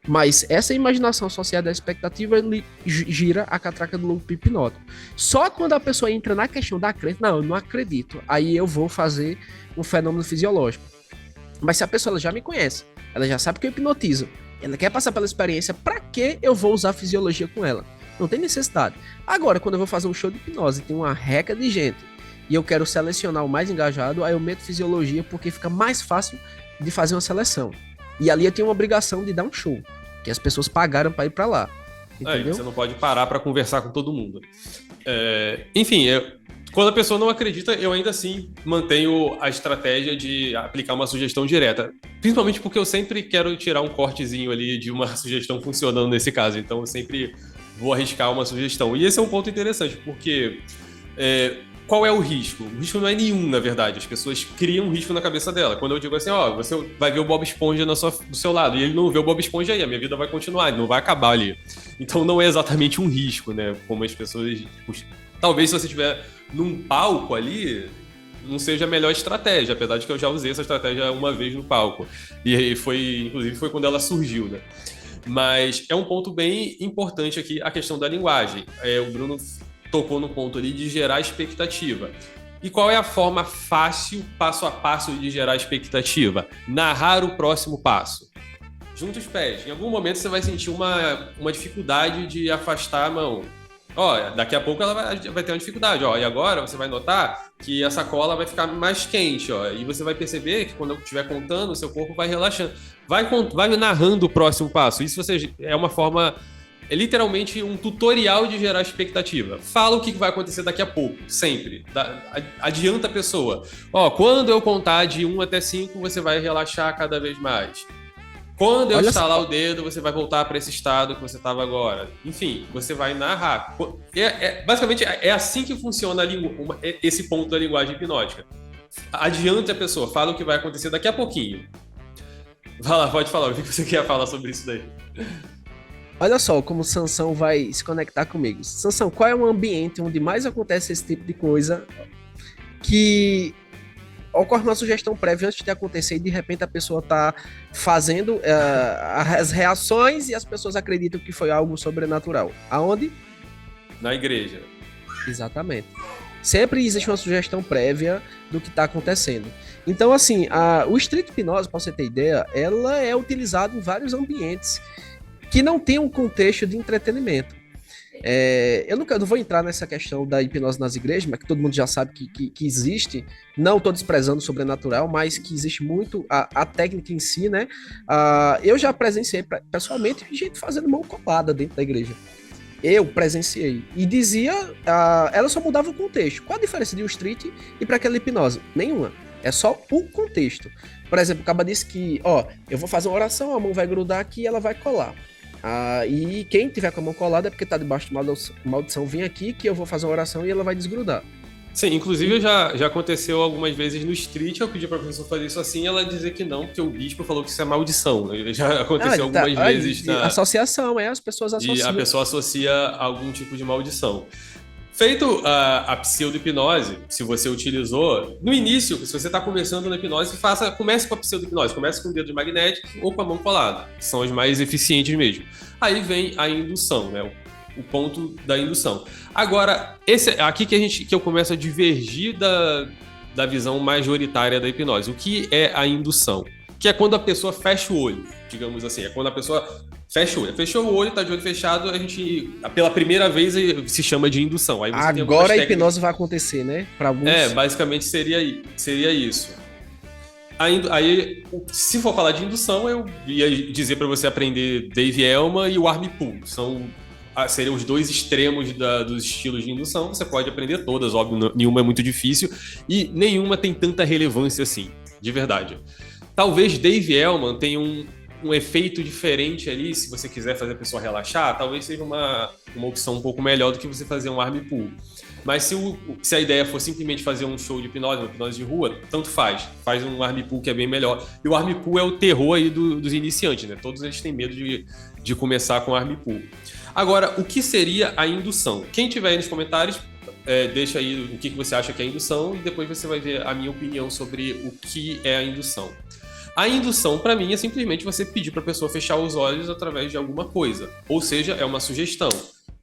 Mas essa imaginação associada à expectativa, ele gira a catraca do loop hipnótico. Só quando a pessoa entra na questão da crença, não, eu não acredito, aí eu vou fazer um fenômeno fisiológico. Mas se a pessoa ela já me conhece, ela já sabe que eu hipnotizo, ela quer passar pela experiência, pra que eu vou usar fisiologia com ela? Não tem necessidade. Agora, quando eu vou fazer um show de hipnose, tem uma reca de gente, e eu quero selecionar o mais engajado, aí eu meto fisiologia, porque fica mais fácil de fazer uma seleção. E ali eu tenho uma obrigação de dar um show, que as pessoas pagaram para ir para lá. Entendeu? Você não pode parar para conversar com todo mundo. Enfim, quando a pessoa não acredita, eu ainda assim mantenho a estratégia de aplicar uma sugestão direta. Principalmente porque eu sempre quero tirar um cortezinho ali de uma sugestão funcionando nesse caso. Então eu sempre vou arriscar uma sugestão. E esse é um ponto interessante, porque qual é o risco? O risco não é nenhum, na verdade. As pessoas criam um risco na cabeça dela. Quando eu digo assim, você vai ver o Bob Esponja do seu lado, e ele não vê o Bob Esponja aí, a minha vida vai continuar, ele não vai acabar ali. Então não é exatamente um risco, né? Como as pessoas... Talvez se você estiver num palco ali, não seja a melhor estratégia, apesar de que eu já usei essa estratégia uma vez no palco. E inclusive foi quando ela surgiu, né? Mas é um ponto bem importante aqui, a questão da linguagem. O Bruno tocou no ponto ali de gerar expectativa. E qual é a forma fácil, passo a passo, de gerar expectativa? Narrar o próximo passo. Junta os pés. Em algum momento você vai sentir uma dificuldade de afastar a mão. Daqui a pouco ela vai ter uma dificuldade. E agora você vai notar que essa cola vai ficar mais quente. E você vai perceber que quando eu estiver contando, o seu corpo vai relaxando. Vai narrando o próximo passo. Isso é uma forma... É literalmente um tutorial de gerar expectativa. Fala o que vai acontecer daqui a pouco, sempre. Adianta a pessoa. Quando eu contar de 1 até 5, você vai relaxar cada vez mais. Quando eu estalar o dedo, você vai voltar para esse estado que você estava agora. Enfim, você vai narrar. Basicamente, é assim que funciona esse ponto da linguagem hipnótica. Adianta a pessoa, fala o que vai acontecer daqui a pouquinho. Vai lá, pode falar. O que você quer falar sobre isso daí? Olha só como o Sansão vai se conectar comigo. Sansão, qual é o ambiente onde mais acontece esse tipo de coisa que ocorre uma sugestão prévia antes de acontecer e de repente a pessoa está fazendo as reações e as pessoas acreditam que foi algo sobrenatural? Aonde? Na igreja. Exatamente. Sempre existe uma sugestão prévia do que está acontecendo. Então, assim, o street hipnose, para você ter ideia, ela é utilizada em vários ambientes que não tem um contexto de entretenimento. Eu não vou entrar nessa questão da hipnose nas igrejas, mas que todo mundo já sabe que existe. Não estou desprezando o sobrenatural, mas que existe muito a técnica em si, né? Eu já presenciei pessoalmente gente fazendo mão colada dentro da igreja. Eu presenciei. E dizia, ela só mudava o contexto. Qual a diferença de um street e para aquela hipnose? Nenhuma. É só o contexto. Por exemplo, o cara disse que, eu vou fazer uma oração, a mão vai grudar aqui e ela vai colar. E quem tiver com a mão colada é porque tá debaixo de maldição, vem aqui que eu vou fazer uma oração e ela vai desgrudar. Sim, inclusive já aconteceu algumas vezes no street, eu pedi pra pessoa fazer isso assim e ela dizer que não, porque o bispo falou que isso é maldição. Já aconteceu algumas vezes. Associação, as pessoas associam. E a pessoa associa algum tipo de maldição. Feito a pseudo-hipnose, se você utilizou, no início, se você está começando na hipnose, comece com a pseudo-hipnose, comece com o dedo magnético ou com a mão colada, que são as mais eficientes mesmo. Aí vem a indução, né? O ponto da indução. Agora, aqui que eu começo a divergir da visão majoritária da hipnose. O que é a indução? Que é quando a pessoa fecha o olho, digamos assim. É quando a pessoa fecha o olho. Fechou o olho, tá de olho fechado, a gente, pela primeira vez, se chama de indução. Aí você agora a hipnose vai acontecer, né? Para alguns. Basicamente seria isso. Aí, se for falar de indução, eu ia dizer para você aprender Dave-Elman e o Arm Pull. Seriam os dois extremos dos estilos de indução. Você pode aprender todas, óbvio, nenhuma é muito difícil e nenhuma tem tanta relevância assim, de verdade. Talvez Dave-Elman tenha um efeito diferente ali, se você quiser fazer a pessoa relaxar, talvez seja uma opção um pouco melhor do que você fazer um arm pull. Mas se a ideia for simplesmente fazer um show de hipnose, uma hipnose de rua, tanto faz. Faz um arm pull que é bem melhor. E o arm pull é o terror aí dos iniciantes, né? Todos eles têm medo de começar com arm pull. Agora, o que seria a indução? Quem tiver aí nos comentários, deixa aí o que você acha que é a indução e depois você vai ver a minha opinião sobre o que é a indução. A indução, para mim, é simplesmente você pedir para a pessoa fechar os olhos através de alguma coisa. Ou seja, é uma sugestão.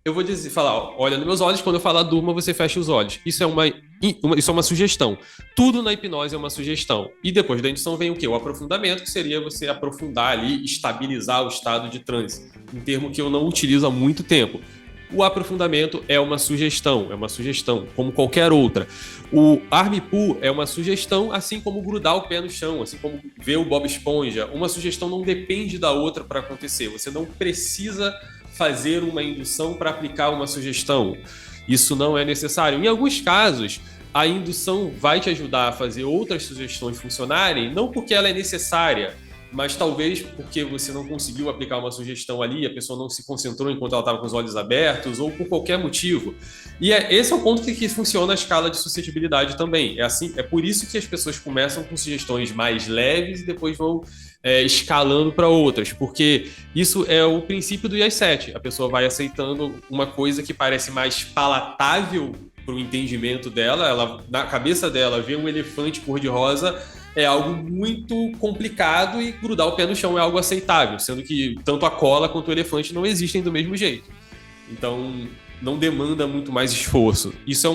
Eu vou falar, olha nos meus olhos, quando eu falar durma, você fecha os olhos. Isso é uma sugestão. Tudo na hipnose é uma sugestão. E depois da indução vem o quê? O aprofundamento, que seria você aprofundar ali, estabilizar o estado de transe. Um termo que eu não utilizo há muito tempo. O aprofundamento é uma sugestão, como qualquer outra. O arm pull é uma sugestão, assim como grudar o pé no chão, assim como ver o Bob Esponja. Uma sugestão não depende da outra para acontecer. Você não precisa fazer uma indução para aplicar uma sugestão. Isso não é necessário. Em alguns casos, a indução vai te ajudar a fazer outras sugestões funcionarem, não porque ela é necessária, mas talvez porque você não conseguiu aplicar uma sugestão ali, a pessoa não se concentrou enquanto ela estava com os olhos abertos, ou por qualquer motivo. E esse é o ponto que funciona a escala de suscetibilidade também. É por isso que as pessoas começam com sugestões mais leves e depois vão escalando para outras, porque isso é o princípio do IAS-7. A pessoa vai aceitando uma coisa que parece mais palatável para o entendimento dela, ela, na cabeça dela, ver um elefante cor-de-rosa é algo muito complicado e grudar o pé no chão é algo aceitável, sendo que tanto a cola quanto o elefante não existem do mesmo jeito. Então, não demanda muito mais esforço. Isso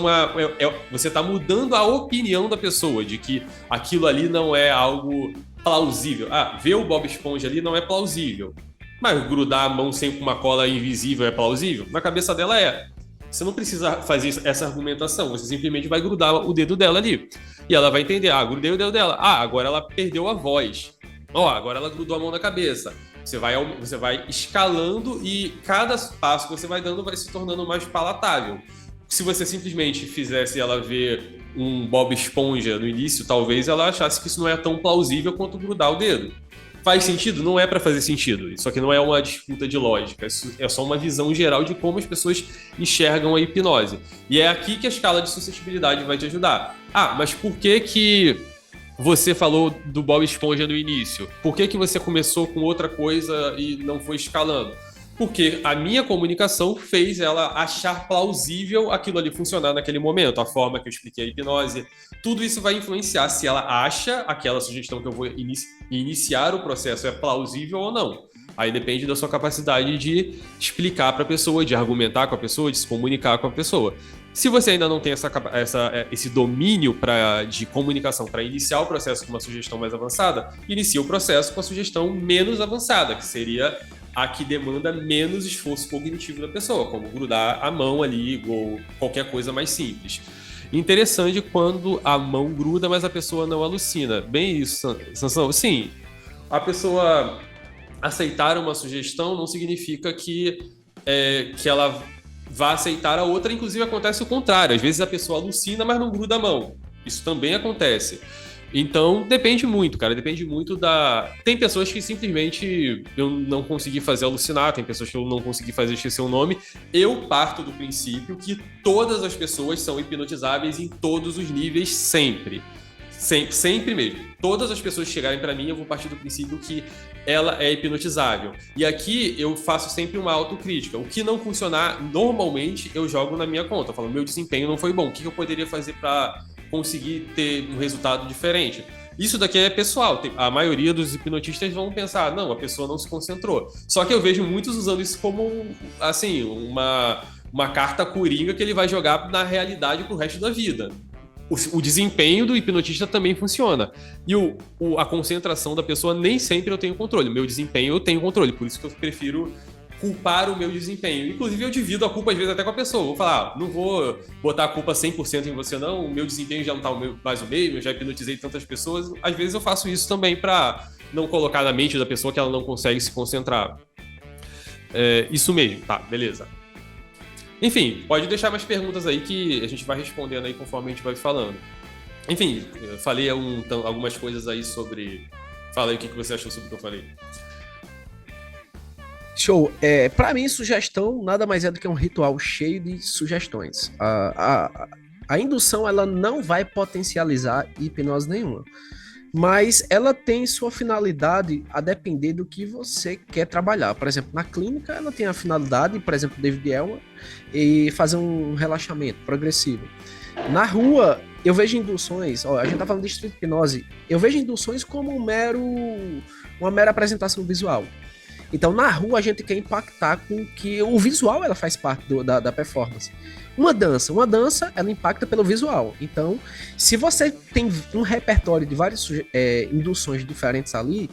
você está mudando a opinião da pessoa de que aquilo ali não é algo plausível. Ver o Bob Esponja ali não é plausível. Mas grudar a mão sempre com uma cola invisível é plausível? Na cabeça dela é. Você não precisa fazer essa argumentação, você simplesmente vai grudar o dedo dela ali. E ela vai entender, grudei o dedo dela. Agora ela perdeu a voz. Agora ela grudou a mão na cabeça. Você vai escalando e cada passo que você vai dando vai se tornando mais palatável. Se você simplesmente fizesse ela ver um Bob Esponja no início, talvez ela achasse que isso não é tão plausível quanto grudar o dedo. Faz sentido? Não é para fazer sentido. Isso aqui não é uma disputa de lógica. Isso é só uma visão geral de como as pessoas enxergam a hipnose. E é aqui que a escala de suscetibilidade vai te ajudar. Mas por que você falou do Bob Esponja no início? Por que você começou com outra coisa e não foi escalando? Porque a minha comunicação fez ela achar plausível aquilo ali funcionar naquele momento, a forma que eu expliquei a hipnose. Tudo isso vai influenciar se ela acha aquela sugestão que eu vou iniciar o processo é plausível ou não. Aí depende da sua capacidade de explicar para a pessoa, de argumentar com a pessoa, de se comunicar com a pessoa. Se você ainda não tem esse domínio de comunicação para iniciar o processo com uma sugestão mais avançada, inicia o processo com a sugestão menos avançada, que seria a que demanda menos esforço cognitivo da pessoa, como grudar a mão ali ou qualquer coisa mais simples. Interessante quando a mão gruda, mas a pessoa não alucina. Bem isso, Sansão. Sim, a pessoa aceitar uma sugestão não significa que ela vá aceitar a outra. Inclusive acontece o contrário. Às vezes a pessoa alucina, mas não gruda a mão. Isso também acontece. Então, depende muito, cara. Depende muito da... Tem pessoas que simplesmente eu não consegui fazer alucinar, tem pessoas que eu não consegui fazer esquecer o nome. Eu parto do princípio que todas as pessoas são hipnotizáveis em todos os níveis, sempre. Sempre mesmo. Todas as pessoas que chegarem para mim, eu vou partir do princípio que ela é hipnotizável. E aqui eu faço sempre uma autocrítica. O que não funcionar, normalmente eu jogo na minha conta. Eu falo, meu desempenho não foi bom. O que eu poderia fazer para conseguir ter um resultado diferente? Isso daqui é pessoal. A maioria dos hipnotistas vão pensar, não, a pessoa não se concentrou. Só que eu vejo muitos usando isso como, assim, uma carta coringa que ele vai jogar na realidade pro resto da vida. O desempenho do hipnotista também funciona. E a concentração da pessoa nem sempre eu tenho controle. O meu desempenho eu tenho controle. Por isso que eu prefiro culpar o meu desempenho. Inclusive, eu divido a culpa, às vezes, até com a pessoa. Vou falar, não vou botar a culpa 100% em você, não. O meu desempenho já não tá mais o mesmo, eu já hipnotizei tantas pessoas. Às vezes, eu faço isso também para não colocar na mente da pessoa que ela não consegue se concentrar. Isso mesmo, tá, beleza. Enfim, pode deixar mais perguntas aí que a gente vai respondendo aí conforme a gente vai falando. Enfim, eu falei algumas coisas aí sobre... Fala aí o que você achou sobre o que eu falei. Show. Para mim, sugestão nada mais é do que um ritual cheio de sugestões. A indução ela não vai potencializar hipnose nenhuma, mas ela tem sua finalidade a depender do que você quer trabalhar. Por exemplo, na clínica, ela tem a finalidade, por exemplo, David Elman, e fazer um relaxamento progressivo. Na rua, eu vejo induções, a gente tá falando de street hipnose, eu vejo induções como uma mera apresentação visual. Então, na rua, a gente quer impactar com que o visual ela faz parte da performance. Uma dança, ela impacta pelo visual. Então, se você tem um repertório de várias induções diferentes ali,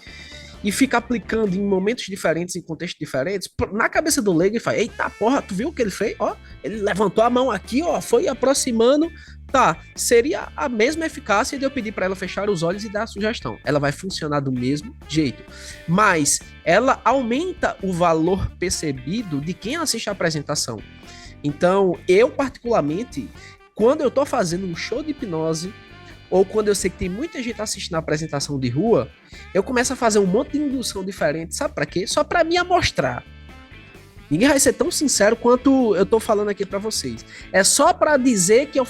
e fica aplicando em momentos diferentes, em contextos diferentes, na cabeça do leigo ele fala, eita porra, tu viu o que ele fez? Ó, ele levantou a mão aqui, ó, foi aproximando. Tá, seria a mesma eficácia de eu pedir para ela fechar os olhos e dar a sugestão. Ela vai funcionar do mesmo jeito, mas ela aumenta o valor percebido de quem assiste a apresentação. Então, eu particularmente, quando eu tô fazendo um show de hipnose, ou quando eu sei que tem muita gente assistindo a apresentação de rua, eu começo a fazer um monte de indução diferente, sabe para quê? Só para me amostrar. Ninguém vai ser tão sincero quanto eu tô falando aqui para vocês. É só para dizer que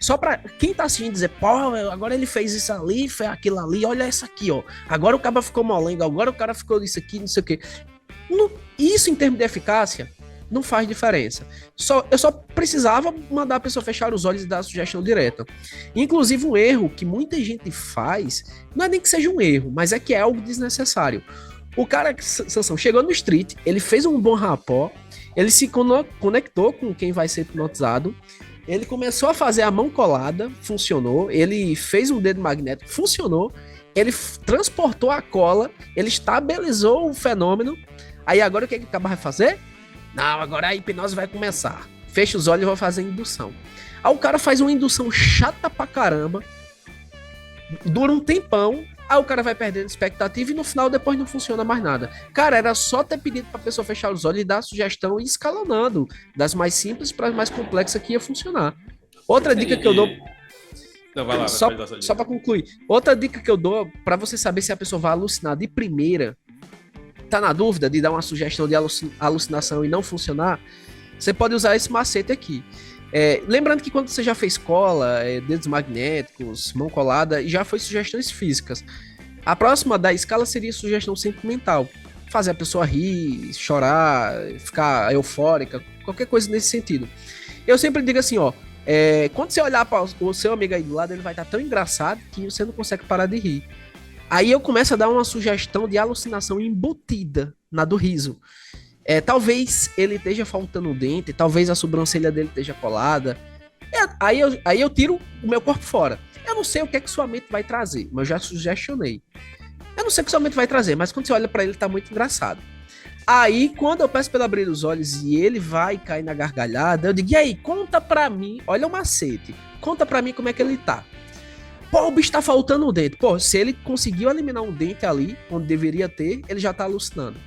só pra quem tá assistindo dizer, pô, agora ele fez isso ali, fez aquilo ali, olha isso aqui, ó. Agora o cara ficou molengo, agora o cara ficou isso aqui, não sei o quê. Isso em termos de eficácia não faz diferença. Eu só precisava mandar a pessoa fechar os olhos e dar a sugestão direta. Inclusive um erro que muita gente faz, não é nem que seja um erro, mas é que é algo desnecessário. O cara, Sansão, chegou no street, ele fez um bom rapport, ele se conectou com quem vai ser hipnotizado, ele começou a fazer a mão colada, funcionou. Ele fez um dedo magnético, funcionou. Ele transportou a cola, ele estabilizou o fenômeno. Aí agora o que o cara vai fazer? Não, agora a hipnose vai começar. Fecha os olhos e vai fazer indução. Aí o cara faz uma indução chata pra caramba, dura um tempão, aí o cara vai perdendo expectativa e no final depois não funciona mais nada. Cara, era só ter pedido pra pessoa fechar os olhos e dar a sugestão e ir escalonando, das mais simples para as mais complexas que ia funcionar. Outra dica que eu dou... Não, vai lá, só pra concluir. Outra dica que eu dou pra você saber se a pessoa vai alucinar de primeira, tá na dúvida de dar uma sugestão de alucinação e não funcionar, você pode usar esse macete aqui. Lembrando que quando você já fez cola, dedos magnéticos, mão colada, e já foi sugestões físicas, a próxima da escala seria sugestão sentimental. Fazer a pessoa rir, chorar, ficar eufórica, qualquer coisa nesse sentido. Eu sempre digo assim, ó, quando você olhar para o seu amigo aí do lado, ele vai estar tão engraçado que você não consegue parar de rir. Aí eu começo a dar uma sugestão de alucinação embutida na do riso. Talvez ele esteja faltando um dente, talvez a sobrancelha dele esteja colada. Aí eu tiro o meu corpo fora. Eu não sei o que é que sua mente vai trazer, mas eu já sugestionei. Eu não sei o que sua mente vai trazer, mas quando você olha pra ele, tá muito engraçado. Aí, quando eu peço pra ele abrir os olhos e ele vai cair na gargalhada, eu digo, e aí, conta pra mim, olha o macete, conta pra mim como é que ele tá. Pô, o bicho tá faltando um dente. Pô, se ele conseguiu eliminar um dente ali, onde deveria ter, ele já tá alucinando.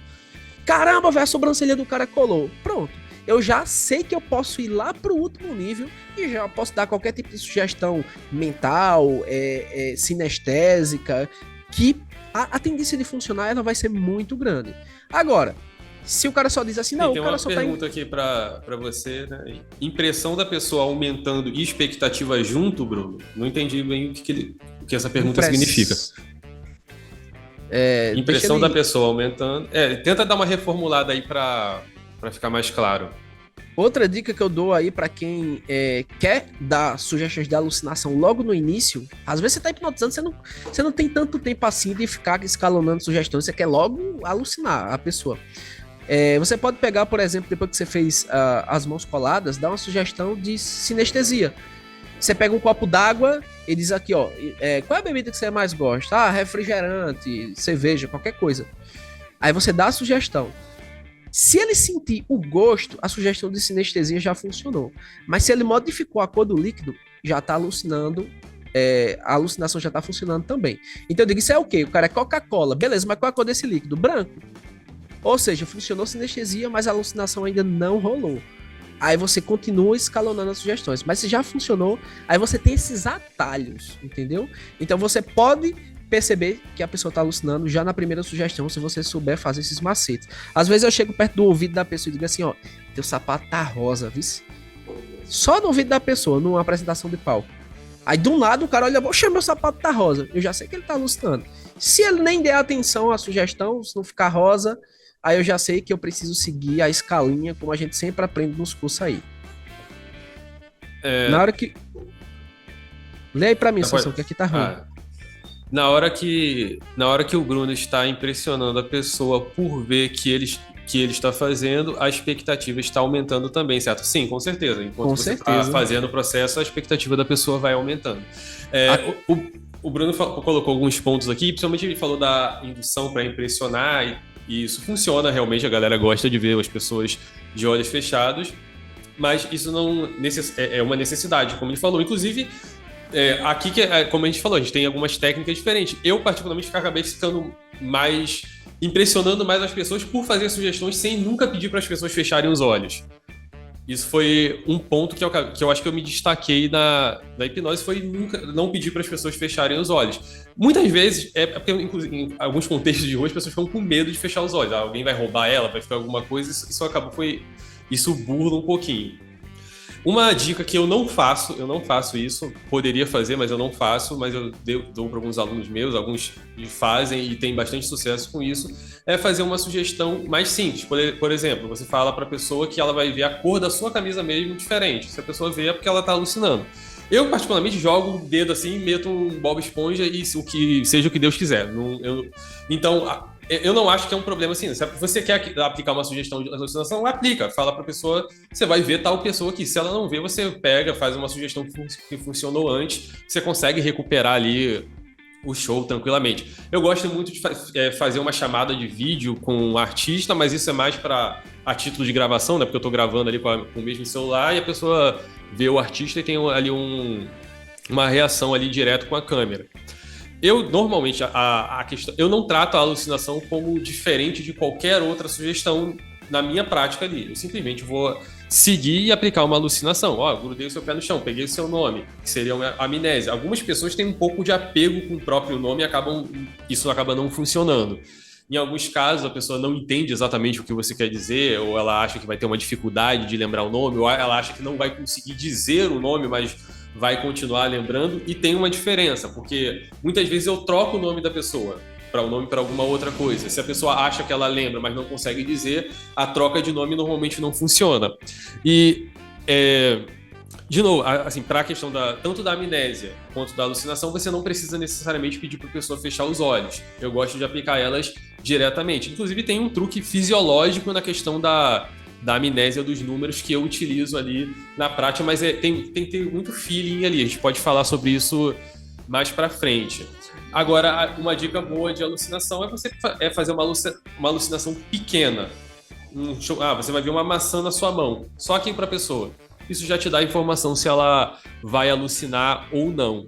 Caramba, velho, a sobrancelha do cara colou. Pronto. Eu já sei que eu posso ir lá pro último nível e já posso dar qualquer tipo de sugestão mental, sinestésica, que a tendência de funcionar ela vai ser muito grande. Agora, se o cara só diz assim, não, o cara só tá... Tem uma pergunta aqui pra você, né? Impressão da pessoa aumentando e expectativa junto, Bruno? Não entendi bem o que essa pergunta significa. Impressão da pessoa aumentando... tenta dar uma reformulada aí pra ficar mais claro. Outra dica que eu dou aí pra quem quer dar sugestões de alucinação logo no início, às vezes você tá hipnotizando, você não tem tanto tempo assim de ficar escalonando sugestões, você quer logo alucinar a pessoa. Você pode pegar, por exemplo, depois que você fez as mãos coladas, dar uma sugestão de sinestesia. Você pega um copo d'água e diz aqui, ó, qual é a bebida que você mais gosta? Refrigerante, cerveja, qualquer coisa. Aí você dá a sugestão. Se ele sentir o gosto, a sugestão de sinestesia já funcionou. Mas se ele modificou a cor do líquido, já tá alucinando, a alucinação já tá funcionando também. Então eu digo, isso é o quê? O cara é Coca-Cola. Beleza, mas qual é a cor desse líquido? Branco. Ou seja, funcionou sinestesia, mas a alucinação ainda não rolou. Aí você continua escalonando as sugestões. Mas se já funcionou, aí você tem esses atalhos, entendeu? Então você pode perceber que a pessoa tá alucinando já na primeira sugestão, se você souber fazer esses macetes. Às vezes eu chego perto do ouvido da pessoa e digo assim, ó, teu sapato tá rosa, viu? Só no ouvido da pessoa, numa apresentação de palco. Aí do nada o cara olha, oxe, meu sapato tá rosa. Eu já sei que ele tá alucinando. Se ele nem der atenção à sugestão, se não ficar rosa, aí eu já sei que eu preciso seguir a escalinha, como a gente sempre aprende nos cursos aí. Na hora que... Lê aí pra mim, Sansão, que aqui tá ruim. Na hora que o Bruno está impressionando a pessoa por ver que ele está fazendo, a expectativa está aumentando também, certo? Sim, com certeza. Enquanto você está fazendo o processo, a expectativa da pessoa vai aumentando. O Bruno colocou alguns pontos aqui, principalmente ele falou da indução para impressionar, e isso funciona realmente, a galera gosta de ver as pessoas de olhos fechados, mas isso não é uma necessidade, como ele falou. Inclusive, aqui, como a gente falou, a gente tem algumas técnicas diferentes. Eu, particularmente, acabei ficando impressionando mais as pessoas por fazer sugestões sem nunca pedir para as pessoas fecharem os olhos. Isso foi um ponto que eu acho que eu me destaquei na hipnose, foi nunca não pedir para as pessoas fecharem os olhos. Muitas vezes, porque em alguns contextos de rua, as pessoas ficam com medo de fechar os olhos. Alguém vai roubar ela, vai ficar alguma coisa, isso burla um pouquinho. Uma dica que eu não faço isso, poderia fazer, mas eu não faço, mas eu dou para alguns alunos meus, alguns fazem e têm bastante sucesso com isso, é fazer uma sugestão mais simples. Por exemplo, você fala para a pessoa que ela vai ver a cor da sua camisa mesmo diferente. Se a pessoa vê, é porque ela está alucinando. Eu, particularmente, jogo o dedo assim, meto um Bob Esponja e seja o que Deus quiser. Então, eu não acho que é um problema assim. Se você quer aplicar uma sugestão de alucinação, aplica. Fala pra pessoa, você vai ver tal pessoa aqui. Se ela não vê, você pega, faz uma sugestão que funcionou antes, você consegue recuperar ali o show tranquilamente. Eu gosto muito de fazer uma chamada de vídeo com um artista, mas isso é mais a título de gravação, né? Porque eu tô gravando ali com o mesmo celular e a pessoa vê o artista e tem ali uma reação ali direto com a câmera. Eu, normalmente, a questão, eu não trato a alucinação como diferente de qualquer outra sugestão na minha prática ali. Eu simplesmente vou seguir e aplicar uma alucinação. Grudei o seu pé no chão, peguei o seu nome, que seria uma amnésia. Algumas pessoas têm um pouco de apego com o próprio nome e isso acaba não funcionando. Em alguns casos, a pessoa não entende exatamente o que você quer dizer, ou ela acha que vai ter uma dificuldade de lembrar o nome, ou ela acha que não vai conseguir dizer o nome, mas vai continuar lembrando, e tem uma diferença, porque muitas vezes eu troco o nome da pessoa para o nome para alguma outra coisa. Se a pessoa acha que ela lembra, mas não consegue dizer, a troca de nome normalmente não funciona. E, de novo, assim, para a questão tanto da amnésia quanto da alucinação, você não precisa necessariamente pedir para a pessoa fechar os olhos. Eu gosto de aplicar elas diretamente. Inclusive, tem um truque fisiológico na questão da amnésia dos números que eu utilizo ali na prática, mas tem que ter muito feeling ali. A gente pode falar sobre isso mais para frente. Agora, uma dica boa de alucinação é você fazer uma alucinação pequena. Você vai ver uma maçã na sua mão, só aqui para a pessoa. Isso já te dá informação se ela vai alucinar ou não.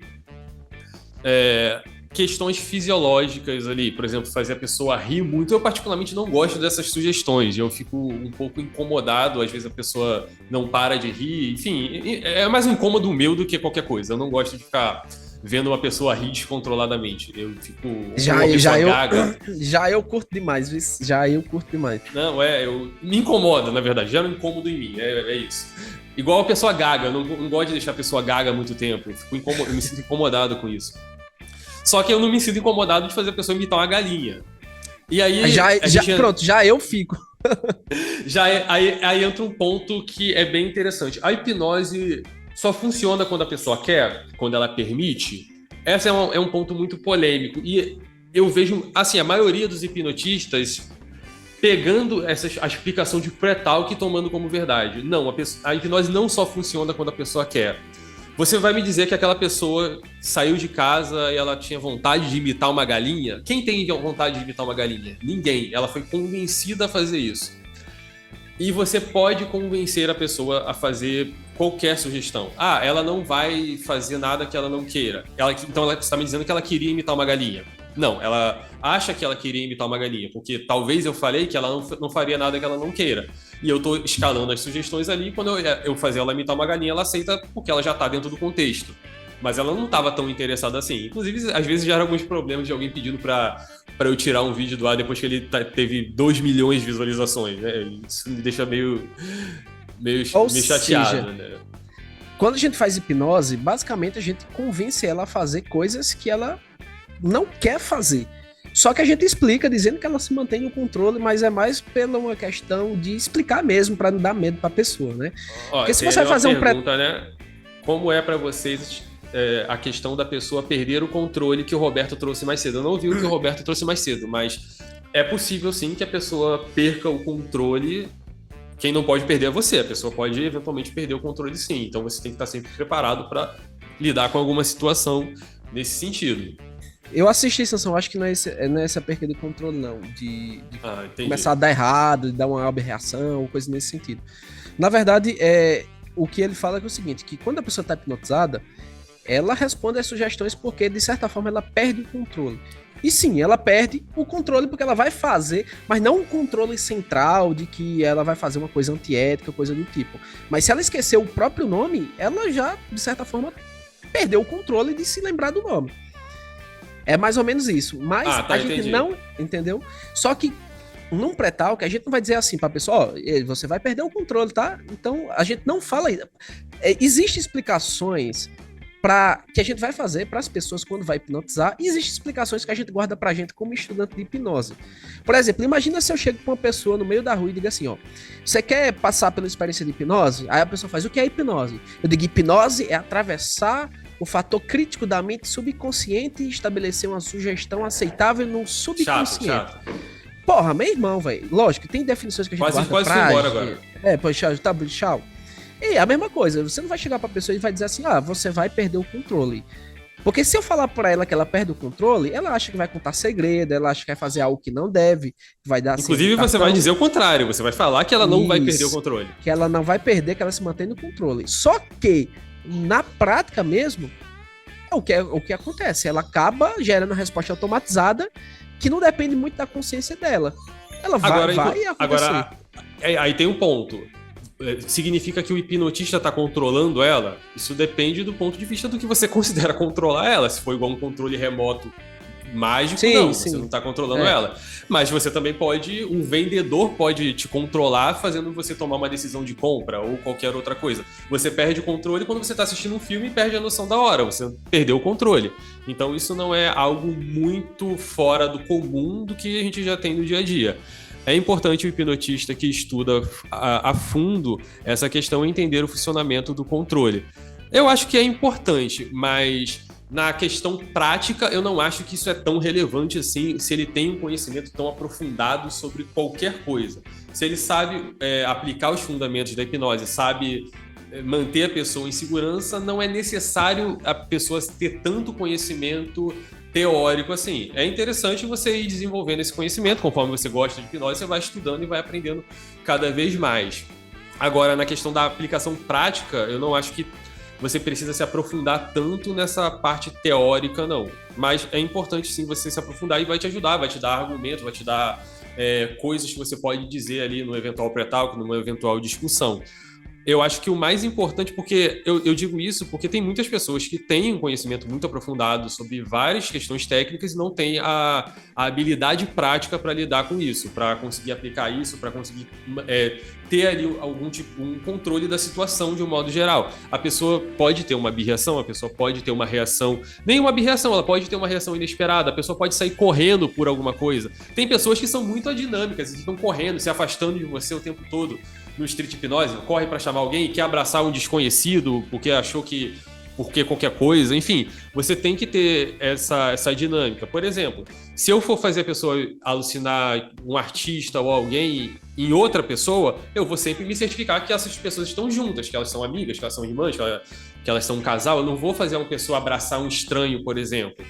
Questões fisiológicas ali, por exemplo, fazer a pessoa rir muito. Eu particularmente não gosto dessas sugestões, eu fico um pouco incomodado, às vezes a pessoa não para de rir, enfim, é mais um incômodo meu do que qualquer coisa. Eu não gosto de ficar vendo uma pessoa rir descontroladamente. Eu fico... Já eu curto demais, viu? Já eu curto demais. Não, me incomoda, na verdade, gera um incômodo em mim, é isso. Igual a pessoa gaga, eu não gosto de deixar a pessoa gaga muito tempo, eu me sinto incomodado com isso. Só que eu não me sinto incomodado de fazer a pessoa imitar uma galinha. E aí... Pronto, já eu fico. Aí entra um ponto que é bem interessante. A hipnose só funciona quando a pessoa quer, quando ela permite. Esse é um ponto muito polêmico. E eu vejo, assim, a maioria dos hipnotistas pegando a explicação de pré-talk e tomando como verdade. Não, a hipnose não só funciona quando a pessoa quer. Você vai me dizer que aquela pessoa saiu de casa e ela tinha vontade de imitar uma galinha? Quem tem vontade de imitar uma galinha? Ninguém. Ela foi convencida a fazer isso. E você pode convencer a pessoa a fazer qualquer sugestão. Ela não vai fazer nada que ela não queira. Então ela está me dizendo que ela queria imitar uma galinha. Não, ela acha que ela queria imitar uma galinha, porque talvez eu falei que ela não faria nada que ela não queira. E eu estou escalando as sugestões ali, e quando eu fazer ela imitar uma galinha, ela aceita porque ela já está dentro do contexto. mas ela não estava tão interessada assim. Inclusive, às vezes gera alguns problemas de alguém pedindo para eu tirar um vídeo do ar depois que ele teve 2 milhões de visualizações, né? Isso me deixa meio chateado, né? Quando a gente faz hipnose, basicamente a gente convence ela a fazer coisas que ela não quer fazer. Só que a gente explica dizendo que ela se mantém no controle, mas é mais pela uma questão de explicar mesmo, para não dar medo para a pessoa, né? Porque se você vai fazer pergunta, né? Como é para vocês a questão da pessoa perder o controle que o Roberto trouxe mais cedo? Eu não ouvi o que o Roberto trouxe mais cedo, mas é possível sim que a pessoa perca o controle. Quem não pode perder é você. A pessoa pode eventualmente perder o controle sim. Então você tem que estar sempre preparado para lidar com alguma situação nesse sentido. Eu assisti Sansão, acho que não é essa perda de controle, não. De começar a dar errado, de dar uma aberração, coisa nesse sentido. Na verdade, o que ele fala é o seguinte, que quando a pessoa está hipnotizada, ela responde às sugestões porque, de certa forma, ela perde o controle. E sim, ela perde o controle porque ela vai fazer, mas não um controle central de que ela vai fazer uma coisa antiética, coisa do tipo. Mas se ela esquecer o próprio nome, ela já, de certa forma, perdeu o controle de se lembrar do nome. É mais ou menos isso. Mas a gente entendi. Não... Entendeu? Só que num pré-talk, a gente não vai dizer assim pra pessoa, ó, você vai perder o controle, tá? Então, a gente não fala... Existem explicações que a gente vai fazer para as pessoas quando vai hipnotizar, e existem explicações que a gente guarda pra gente como estudante de hipnose. Por exemplo, imagina se eu chego com uma pessoa no meio da rua e digo assim, ó, você quer passar pela experiência de hipnose? Aí a pessoa faz, o que é hipnose? Eu digo, hipnose é atravessar o fator crítico da mente subconsciente e estabelecer uma sugestão aceitável no subconsciente. Chato. Porra, meu irmão, velho. Lógico, tem definições que a gente guarda pra... Embora agora. Pois, tchau. E a mesma coisa, você não vai chegar pra pessoa e vai dizer assim, você vai perder o controle. Porque se eu falar pra ela que ela perde o controle, ela acha que vai contar segredo, ela acha que vai fazer algo que não deve, vai dar... Inclusive, você vai dizer o contrário, você vai falar que ela não vai perder o controle. Que ela não vai perder, que ela se mantém no controle. Só que... na prática mesmo, o que acontece? Ela acaba gerando uma resposta automatizada que não depende muito da consciência dela. Ela vai acontecer. Agora, aí tem um ponto. Significa que o hipnotista está controlando ela? Isso depende do ponto de vista do que você considera controlar ela. Se for igual um controle remoto mágico, sim. Você não está controlando ela. Mas você também um vendedor pode te controlar fazendo você tomar uma decisão de compra ou qualquer outra coisa. Você perde o controle quando você está assistindo um filme e perde a noção da hora, você perdeu o controle. Então isso não é algo muito fora do comum do que a gente já tem no dia a dia. É importante o hipnotista que estuda a fundo essa questão entender o funcionamento do controle. Eu acho que é importante, mas... na questão prática, eu não acho que isso é tão relevante assim, se ele tem um conhecimento tão aprofundado sobre qualquer coisa. Se ele sabe aplicar os fundamentos da hipnose, sabe manter a pessoa em segurança, não é necessário a pessoa ter tanto conhecimento teórico assim. É interessante você ir desenvolvendo esse conhecimento, conforme você gosta de hipnose, você vai estudando e vai aprendendo cada vez mais. Agora, na questão da aplicação prática, eu não acho que você precisa se aprofundar tanto nessa parte teórica, não. Mas é importante, sim, você se aprofundar e vai te ajudar, vai te dar argumentos, vai te dar coisas que você pode dizer ali no eventual pré-talk, numa eventual discussão. Eu acho que o mais importante, porque eu digo isso porque tem muitas pessoas que têm um conhecimento muito aprofundado sobre várias questões técnicas e não têm a habilidade prática para lidar com isso, para conseguir aplicar isso, para conseguir ter ali um controle da situação de um modo geral. A pessoa pode ter uma abreação, a pessoa pode ter uma reação, nem uma abreação, ela pode ter uma reação inesperada, a pessoa pode sair correndo por alguma coisa. Tem pessoas que são muito adinâmicas e ficam correndo, se afastando de você o tempo todo. No street hipnose, corre para chamar alguém, quer abraçar um desconhecido porque achou que porque qualquer coisa, enfim, você tem que ter essa dinâmica. Por exemplo, se eu for fazer a pessoa alucinar um artista ou alguém em outra pessoa, eu vou sempre me certificar que essas pessoas estão juntas, que elas são amigas, que elas são irmãs, que elas são um casal. Eu não vou fazer uma pessoa abraçar um estranho, por exemplo.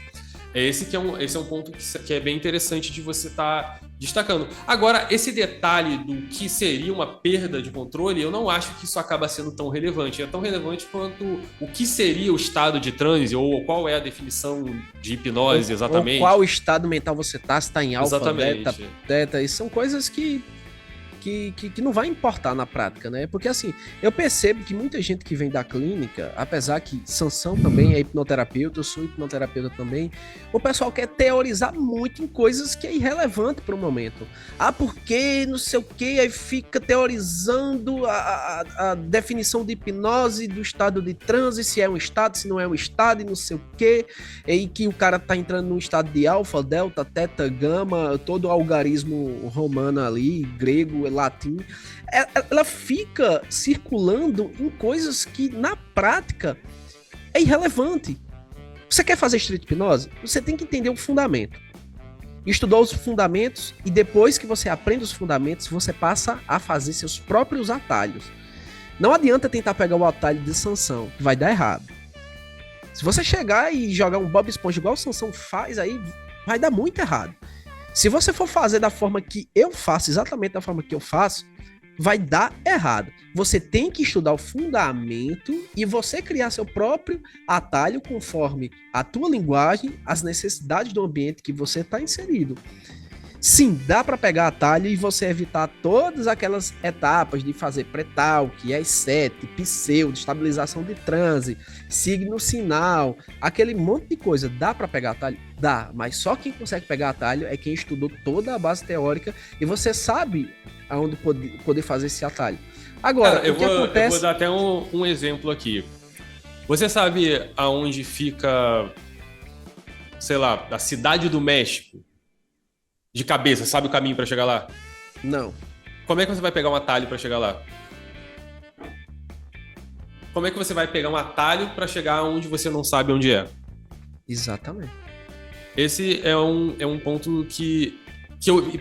Esse é um ponto que é bem interessante de você estar destacando. Agora, esse detalhe do que seria uma perda de controle, eu não acho que isso acaba sendo tão relevante. É tão relevante quanto o que seria o estado de transe, ou qual é a definição de hipnose exatamente. Ou qual estado mental você está, se está em alfa, beta, teta. Isso são coisas que que não vai importar na prática, né? Porque assim, eu percebo que muita gente que vem da clínica, apesar que Sansão também é hipnoterapeuta, eu sou hipnoterapeuta também, o pessoal quer teorizar muito em coisas que é irrelevante para o momento. Ah, porque não sei o que, aí fica teorizando a definição de hipnose do estado de transe, se é um estado, se não é um estado, e não sei o que, e que o cara tá entrando num estado de alfa, delta, teta, gama, todo o algarismo romano ali, grego, latim, ela fica circulando em coisas que na prática é irrelevante. Você quer fazer street hipnose? Você tem que entender o fundamento. Estudou os fundamentos e depois que você aprende os fundamentos, você passa a fazer seus próprios atalhos. Não adianta tentar pegar o atalho de Sansão, que vai dar errado. Se você chegar e jogar um Bob Esponja igual o Sansão faz, aí vai dar muito errado. Se você for fazer da forma que eu faço, exatamente da forma que eu faço, vai dar errado. Você tem que estudar o fundamento e você criar seu próprio atalho conforme a tua linguagem, as necessidades do ambiente que você está inserido. Sim, dá para pegar atalho e você evitar todas aquelas etapas de fazer pré-talk, ES7, pseudo, estabilização de transe, signo sinal, aquele monte de coisa. Dá para pegar atalho? Dá, mas só quem consegue pegar atalho é quem estudou toda a base teórica e você sabe aonde poder fazer esse atalho. Agora, cara, eu vou dar até um exemplo aqui. Você sabe aonde fica, sei lá, a Cidade do México? De cabeça, sabe o caminho pra chegar lá? Não. Como é que você vai pegar um atalho pra chegar lá? Como é que você vai pegar um atalho pra chegar onde você não sabe onde é? Exatamente. Esse é um ponto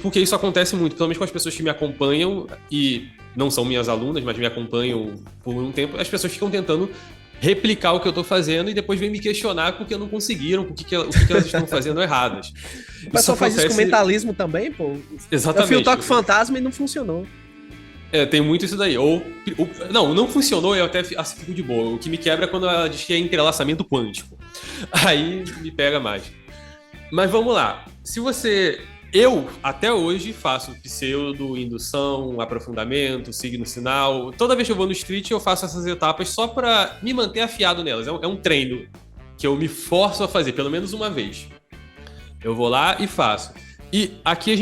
porque isso acontece muito, principalmente com as pessoas que me acompanham e não são minhas alunas, mas me acompanham por um tempo. As pessoas ficam tentando replicar o que eu tô fazendo e depois vem me questionar porque não conseguiram, o que elas estão fazendo erradas. O pessoal faz isso com mentalismo também, pô. Exatamente. Eu fiz o toque fantasma e não funcionou. Tem muito isso daí. Não funcionou, eu até fico de boa. O que me quebra é quando ela diz que é entrelaçamento quântico. Aí me pega mais. Mas vamos lá. Eu, até hoje, faço pseudo, indução, aprofundamento, signo sinal. Toda vez que eu vou no street, eu faço essas etapas só pra me manter afiado nelas. É um treino que eu me forço a fazer, pelo menos uma vez. Eu vou lá e faço. E aqui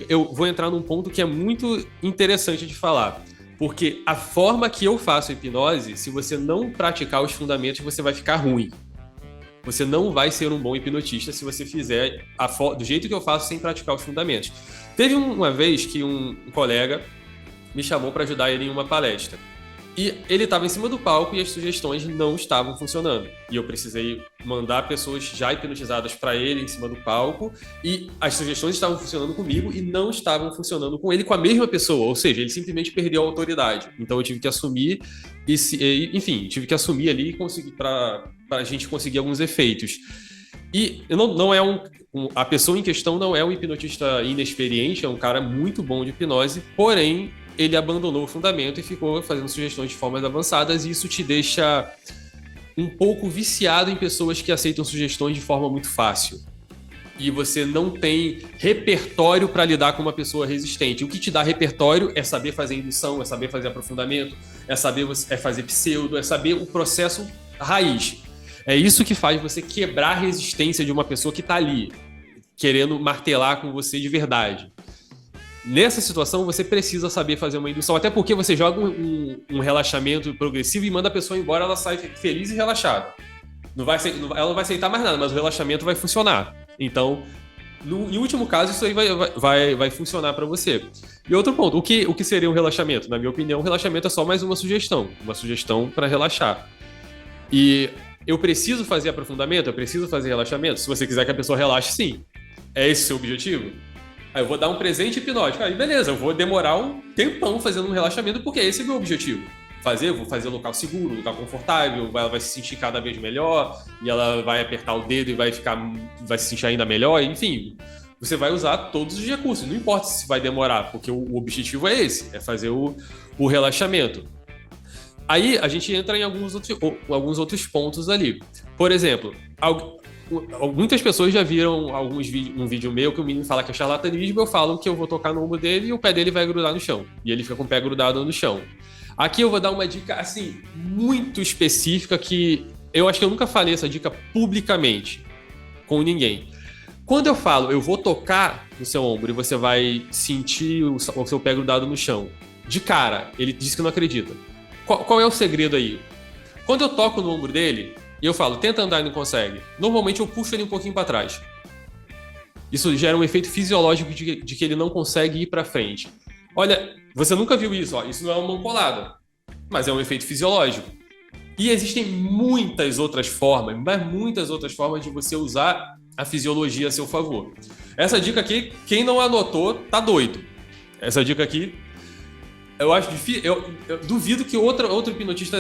eu vou entrar num ponto que é muito interessante de falar. Porque a forma que eu faço a hipnose, se você não praticar os fundamentos, você vai ficar ruim. Você não vai ser um bom hipnotista se você fizer do jeito que eu faço sem praticar os fundamentos. Teve uma vez que um colega me chamou para ajudar ele em uma palestra. E ele estava em cima do palco e as sugestões não estavam funcionando. E eu precisei mandar pessoas já hipnotizadas para ele em cima do palco. E as sugestões estavam funcionando comigo e não estavam funcionando com ele, com a mesma pessoa. Ou seja, ele simplesmente perdeu a autoridade. Então eu tive que assumir, tive que assumir ali e conseguir para a gente conseguir alguns efeitos. E não é a pessoa em questão não é um hipnotista inexperiente, é um cara muito bom de hipnose, porém ele abandonou o fundamento e ficou fazendo sugestões de formas avançadas, e isso te deixa um pouco viciado em pessoas que aceitam sugestões de forma muito fácil. E você não tem repertório para lidar com uma pessoa resistente. O que te dá repertório é saber fazer indução, é saber fazer aprofundamento, é fazer pseudo, é saber o processo raiz. É isso que faz você quebrar a resistência de uma pessoa que está ali, querendo martelar com você de verdade. Nessa situação, você precisa saber fazer uma indução, até porque você joga um relaxamento progressivo e manda a pessoa embora, ela sai feliz e relaxada. Ela não vai aceitar mais nada, mas o relaxamento vai funcionar. Então, em último caso, isso aí vai funcionar para você. E outro ponto, o que seria um relaxamento? Na minha opinião, o relaxamento é só mais uma sugestão para relaxar. E eu preciso fazer aprofundamento? Eu preciso fazer relaxamento? Se você quiser que a pessoa relaxe, sim. É esse o seu objetivo? Aí eu vou dar um presente hipnótico. Aí beleza, eu vou demorar um tempão fazendo um relaxamento, porque esse é o meu objetivo. Vou fazer um local seguro, um local confortável, ela vai se sentir cada vez melhor, e ela vai apertar o dedo e vai se sentir ainda melhor, enfim. Você vai usar todos os recursos, não importa se vai demorar, porque o objetivo é esse, é fazer o relaxamento. Aí a gente entra em alguns outros pontos ali. Por exemplo, muitas pessoas já viram um vídeo meu que o menino fala que é charlatanismo, eu falo que eu vou tocar no ombro dele e o pé dele vai grudar no chão. E ele fica com o pé grudado no chão. Aqui eu vou dar uma dica, assim, muito específica que eu acho que eu nunca falei essa dica publicamente com ninguém. Quando eu falo, eu vou tocar no seu ombro e você vai sentir o seu pé grudado no chão, de cara, ele diz que não acredita. Qual é o segredo aí? Quando eu toco no ombro dele e eu falo, tenta andar e não consegue, normalmente eu puxo ele um pouquinho para trás. Isso gera um efeito fisiológico de que ele não consegue ir para frente. Olha, você nunca viu isso, ó, isso não é uma mão colada, mas é um efeito fisiológico. E existem muitas outras formas, mas muitas outras formas de você usar a fisiologia a seu favor. Essa dica aqui, quem não anotou, tá doido. Essa dica aqui, eu acho difícil. Eu duvido que outro hipnotista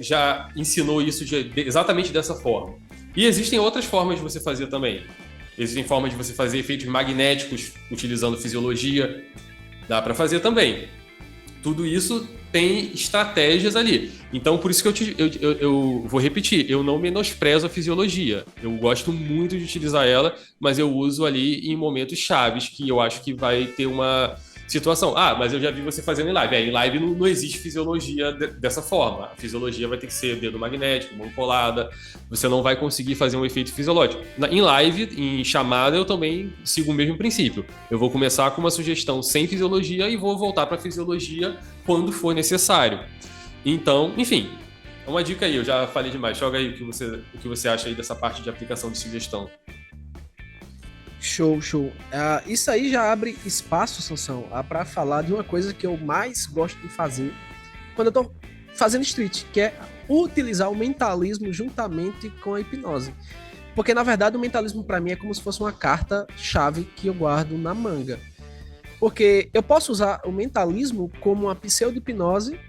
já ensinou isso exatamente dessa forma. E existem outras formas de você fazer também. Existem formas de você fazer efeitos magnéticos utilizando fisiologia. Dá para fazer também. Tudo isso tem estratégias ali. Então, por isso que eu vou repetir, eu não menosprezo a fisiologia. Eu gosto muito de utilizar ela, mas eu uso ali em momentos chaves que eu acho que vai ter uma situação. Ah, mas eu já vi você fazendo em live. Em live não existe fisiologia dessa forma. A fisiologia vai ter que ser dedo magnético, mão colada. Você não vai conseguir fazer um efeito fisiológico. Em live, em chamada, eu também sigo o mesmo princípio. Eu vou começar com uma sugestão sem fisiologia e vou voltar para a fisiologia quando for necessário. Então, enfim, é uma dica aí. Eu já falei demais. Joga aí o que você acha aí dessa parte de aplicação de sugestão. Show. Isso aí já abre espaço, Sansão, para falar de uma coisa que eu mais gosto de fazer quando eu tô fazendo street, que é utilizar o mentalismo juntamente com a hipnose. Porque, na verdade, o mentalismo para mim é como se fosse uma carta-chave que eu guardo na manga. Porque eu posso usar o mentalismo como uma pseudo-hipnose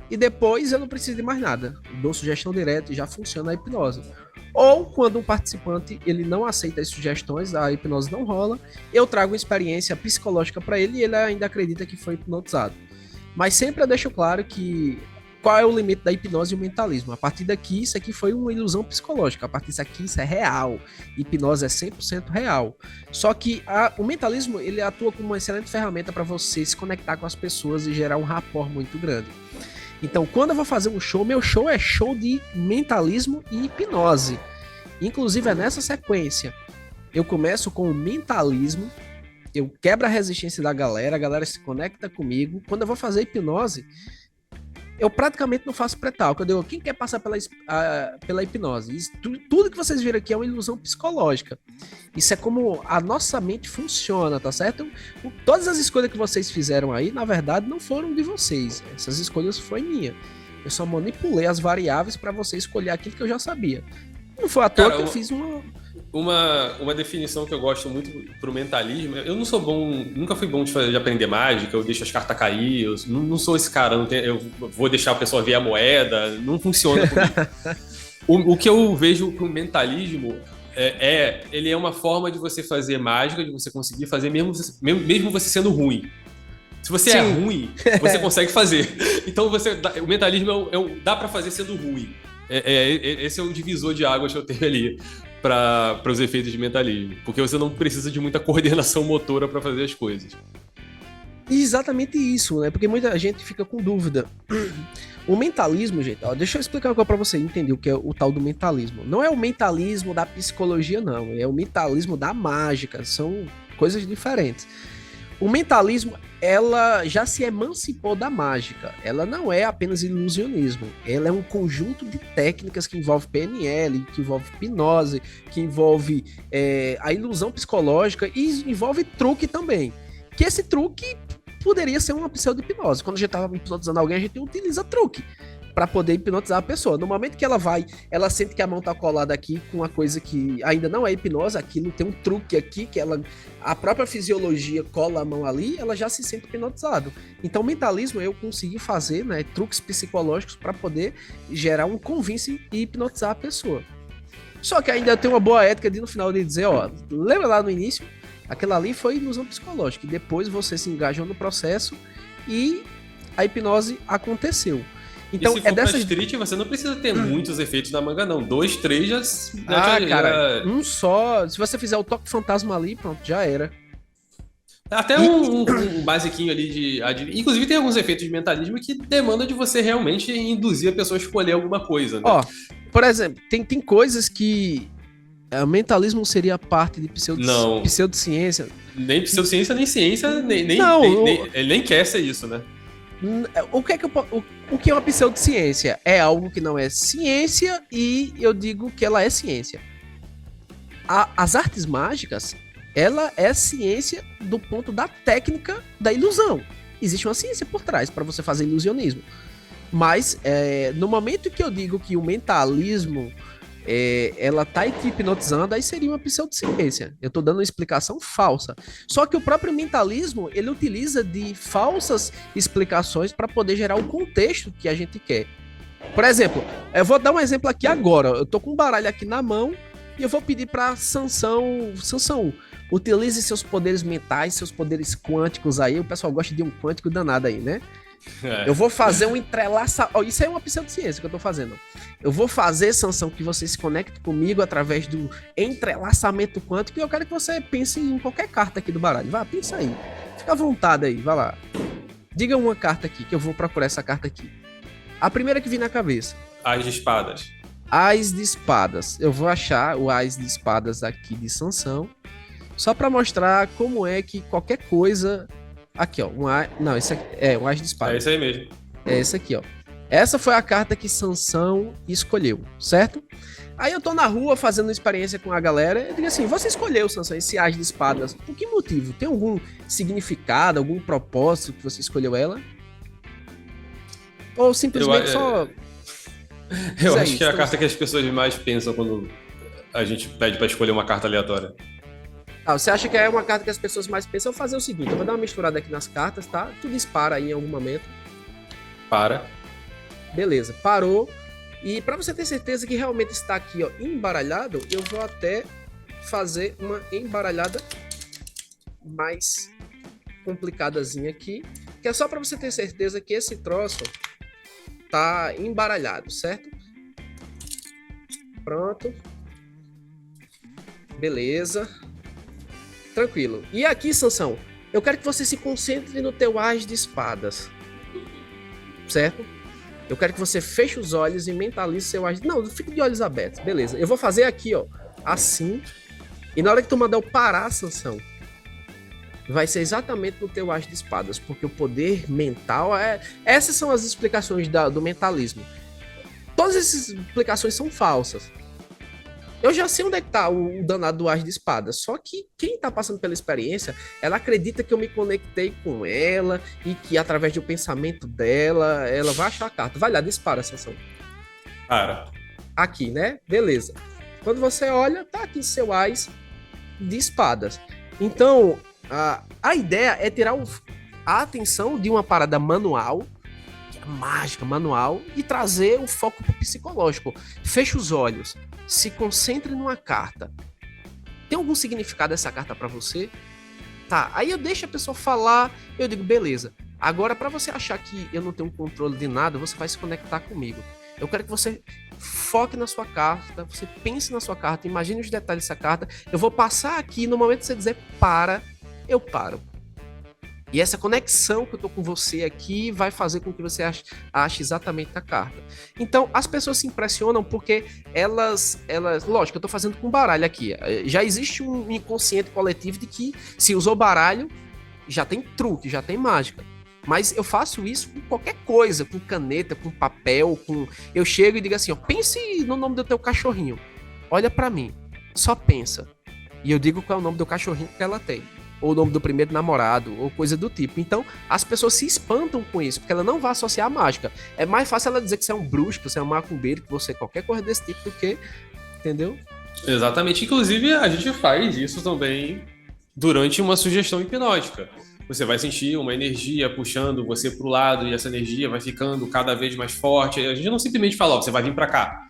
e depois eu não preciso de mais nada. Eu dou sugestão direta e já funciona a hipnose. Ou quando um participante ele não aceita as sugestões, a hipnose não rola, eu trago uma experiência psicológica para ele e ele ainda acredita que foi hipnotizado. Mas sempre eu deixo claro que qual é o limite da hipnose e o mentalismo. A partir daqui, isso aqui foi uma ilusão psicológica. A partir disso aqui, isso é real. Hipnose é 100% real. Só que o mentalismo ele atua como uma excelente ferramenta para você se conectar com as pessoas e gerar um rapport muito grande. Então, quando eu vou fazer um show, meu show é show de mentalismo e hipnose. Inclusive, é nessa sequência. Eu começo com o mentalismo, eu quebro a resistência da galera, a galera se conecta comigo. Quando eu vou fazer hipnose, eu praticamente não faço pré-talk. Eu digo, quem quer passar pela hipnose? Isso, tudo que vocês viram aqui é uma ilusão psicológica. Isso é como a nossa mente funciona, tá certo? Todas as escolhas que vocês fizeram aí, na verdade, não foram de vocês. Essas escolhas foram minhas. Eu só manipulei as variáveis para você escolher aquilo que eu já sabia. Não foi à toa que eu fiz uma definição que eu gosto muito pro mentalismo. Eu não sou bom, nunca fui bom de aprender mágica, eu deixo as cartas cair, eu não sou esse cara, eu vou deixar a pessoa ver a moeda, não funciona comigo. O que eu vejo pro mentalismo ele é uma forma de você fazer mágica, de você conseguir fazer mesmo você sendo ruim. Se você é ruim, você consegue fazer. Então o mentalismo dá para fazer sendo ruim. Esse é o divisor de águas que eu tenho ali para os efeitos de mentalismo, porque você não precisa de muita coordenação motora para fazer as coisas. Exatamente isso, né? Porque muita gente fica com dúvida. O mentalismo, gente, ó, deixa eu explicar agora para você entender o que é o tal do mentalismo. Não é o mentalismo da psicologia, não. É o mentalismo da mágica. São coisas diferentes. O mentalismo, ela já se emancipou da mágica. Ela não é apenas ilusionismo. Ela é um conjunto de técnicas que envolve PNL, que envolve hipnose, que envolve a ilusão psicológica e envolve truque também. Que esse truque poderia ser uma pseudo-hipnose. Quando a gente estava hipnotizando alguém, a gente utiliza truque para poder hipnotizar a pessoa. No momento que ela sente que a mão tá colada aqui com uma coisa que ainda não é hipnose, aquilo tem um truque aqui, que a própria fisiologia cola a mão ali, ela já se sente hipnotizado. Então, o mentalismo, eu consegui fazer, né, truques psicológicos para poder gerar um convince e hipnotizar a pessoa. Só que ainda tem uma boa ética de no final de dizer, ó, lembra lá no início? Aquilo ali foi ilusão psicológica, e depois você se engajou no processo e a hipnose aconteceu. Então, e se for pra street, você não precisa ter muitos efeitos na manga, não. 2, 3 já... cara, um só. Se você fizer o toque fantasma ali, pronto, já era. Até um basiquinho ali de... Inclusive tem alguns efeitos de mentalismo que demandam de você realmente induzir a pessoa a escolher alguma coisa, né? Ó, por exemplo, tem coisas que... mentalismo seria parte de pseudociência. Nem pseudociência, nem ciência, ele nem quer ser isso, né? O que é uma pseudociência? É algo que não é ciência e eu digo que ela é ciência. As artes mágicas, ela é ciência do ponto da técnica da ilusão. Existe uma ciência por trás para você fazer ilusionismo. Mas no momento que eu digo que o mentalismo ela tá te hipnotizando, aí seria uma pseudociência. Eu tô dando uma explicação falsa. Só que o próprio mentalismo, ele utiliza de falsas explicações para poder gerar o contexto que a gente quer. Por exemplo, eu vou dar um exemplo aqui agora. Eu tô com um baralho aqui na mão e eu vou pedir para Sansão, utilize seus poderes mentais, seus poderes quânticos aí. O pessoal gosta de um quântico danado aí, né? Eu vou fazer um entrelaça... Isso aí é uma pseudociência que eu tô fazendo. Eu vou fazer, Sansão, que você se conecte comigo através do entrelaçamento quântico e eu quero que você pense em qualquer carta aqui do baralho. Vá, pensa aí. Fica à vontade aí, vai lá. Diga uma carta aqui, que eu vou procurar essa carta aqui. A primeira que vir na cabeça. As de espadas. As de espadas. Eu vou achar o As de espadas aqui de Sansão. Só pra mostrar como é que qualquer coisa... Aqui, ó. Não, esse aqui é um As de espadas. É esse aí mesmo. É esse aqui, ó. Essa foi a carta que Sansão escolheu, certo? Aí eu tô na rua fazendo experiência com a galera. Eu digo assim, você escolheu, Sansão, esse As de espadas. Por que motivo? Tem algum significado, algum propósito que você escolheu ela? Ou simplesmente só... Eu acho que é a carta que as pessoas mais pensam quando a gente pede pra escolher uma carta aleatória. Você acha que é uma carta que as pessoas mais pensam? Eu vou fazer o seguinte, eu vou dar uma misturada aqui nas cartas, tá? Tu dispara aí em algum momento. Para. Beleza, parou. E para você ter certeza que realmente está aqui, ó, embaralhado, eu vou até fazer uma embaralhada mais complicadazinha aqui, que é só para você ter certeza que esse troço tá embaralhado, certo? Pronto. Beleza. Tranquilo. E aqui, Sansão, eu quero que você se concentre no teu As de espadas. Certo? Eu quero que você feche os olhos e mentalize seu As... Não, fique de olhos abertos. Beleza. Eu vou fazer aqui, ó, assim. E na hora que tu mandar eu parar, Sansão, vai ser exatamente no teu As de espadas, porque o poder mental é... Essas são as explicações do mentalismo. Todas essas explicações são falsas. Eu já sei onde é que tá o danado do As de espadas, só que quem tá passando pela experiência, ela acredita que eu me conectei com ela e que através do pensamento dela, ela vai achar a carta. Vai lá, dispara, Sansão. Para. Aqui, né? Beleza. Quando você olha, tá aqui seu As de espadas. Então, a ideia é tirar a atenção de uma parada manual, que é mágica, manual, e trazer o foco pro psicológico. Fecha os olhos. Se concentre numa carta. Tem algum significado essa carta pra você? Tá, aí eu deixo a pessoa falar, eu digo, beleza. Agora, pra você achar que eu não tenho controle de nada, você vai se conectar comigo. Eu quero que você foque na sua carta, você pense na sua carta, imagine os detalhes dessa carta. Eu vou passar aqui, no momento que você dizer para, eu paro. E essa conexão que eu tô com você aqui vai fazer com que você ache exatamente a carta. Então, as pessoas se impressionam porque elas... Lógico, eu tô fazendo com baralho aqui. Já existe um inconsciente coletivo de que se usou baralho, já tem truque, já tem mágica. Mas eu faço isso com qualquer coisa, com caneta, com papel, com... Eu chego e digo assim, ó, pense no nome do teu cachorrinho. Olha pra mim, só pensa. E eu digo qual é o nome do cachorrinho que ela tem. Ou o nome do primeiro namorado, ou coisa do tipo. Então, as pessoas se espantam com isso, porque ela não vai associar a mágica. É mais fácil ela dizer que você é um bruxo, que você é um macumbeiro, que você é qualquer coisa desse tipo, do que... Entendeu? Exatamente. Inclusive, a gente faz isso também durante uma sugestão hipnótica. Você vai sentir uma energia puxando você pro lado, e essa energia vai ficando cada vez mais forte. A gente não simplesmente fala, ó, você vai vir para cá.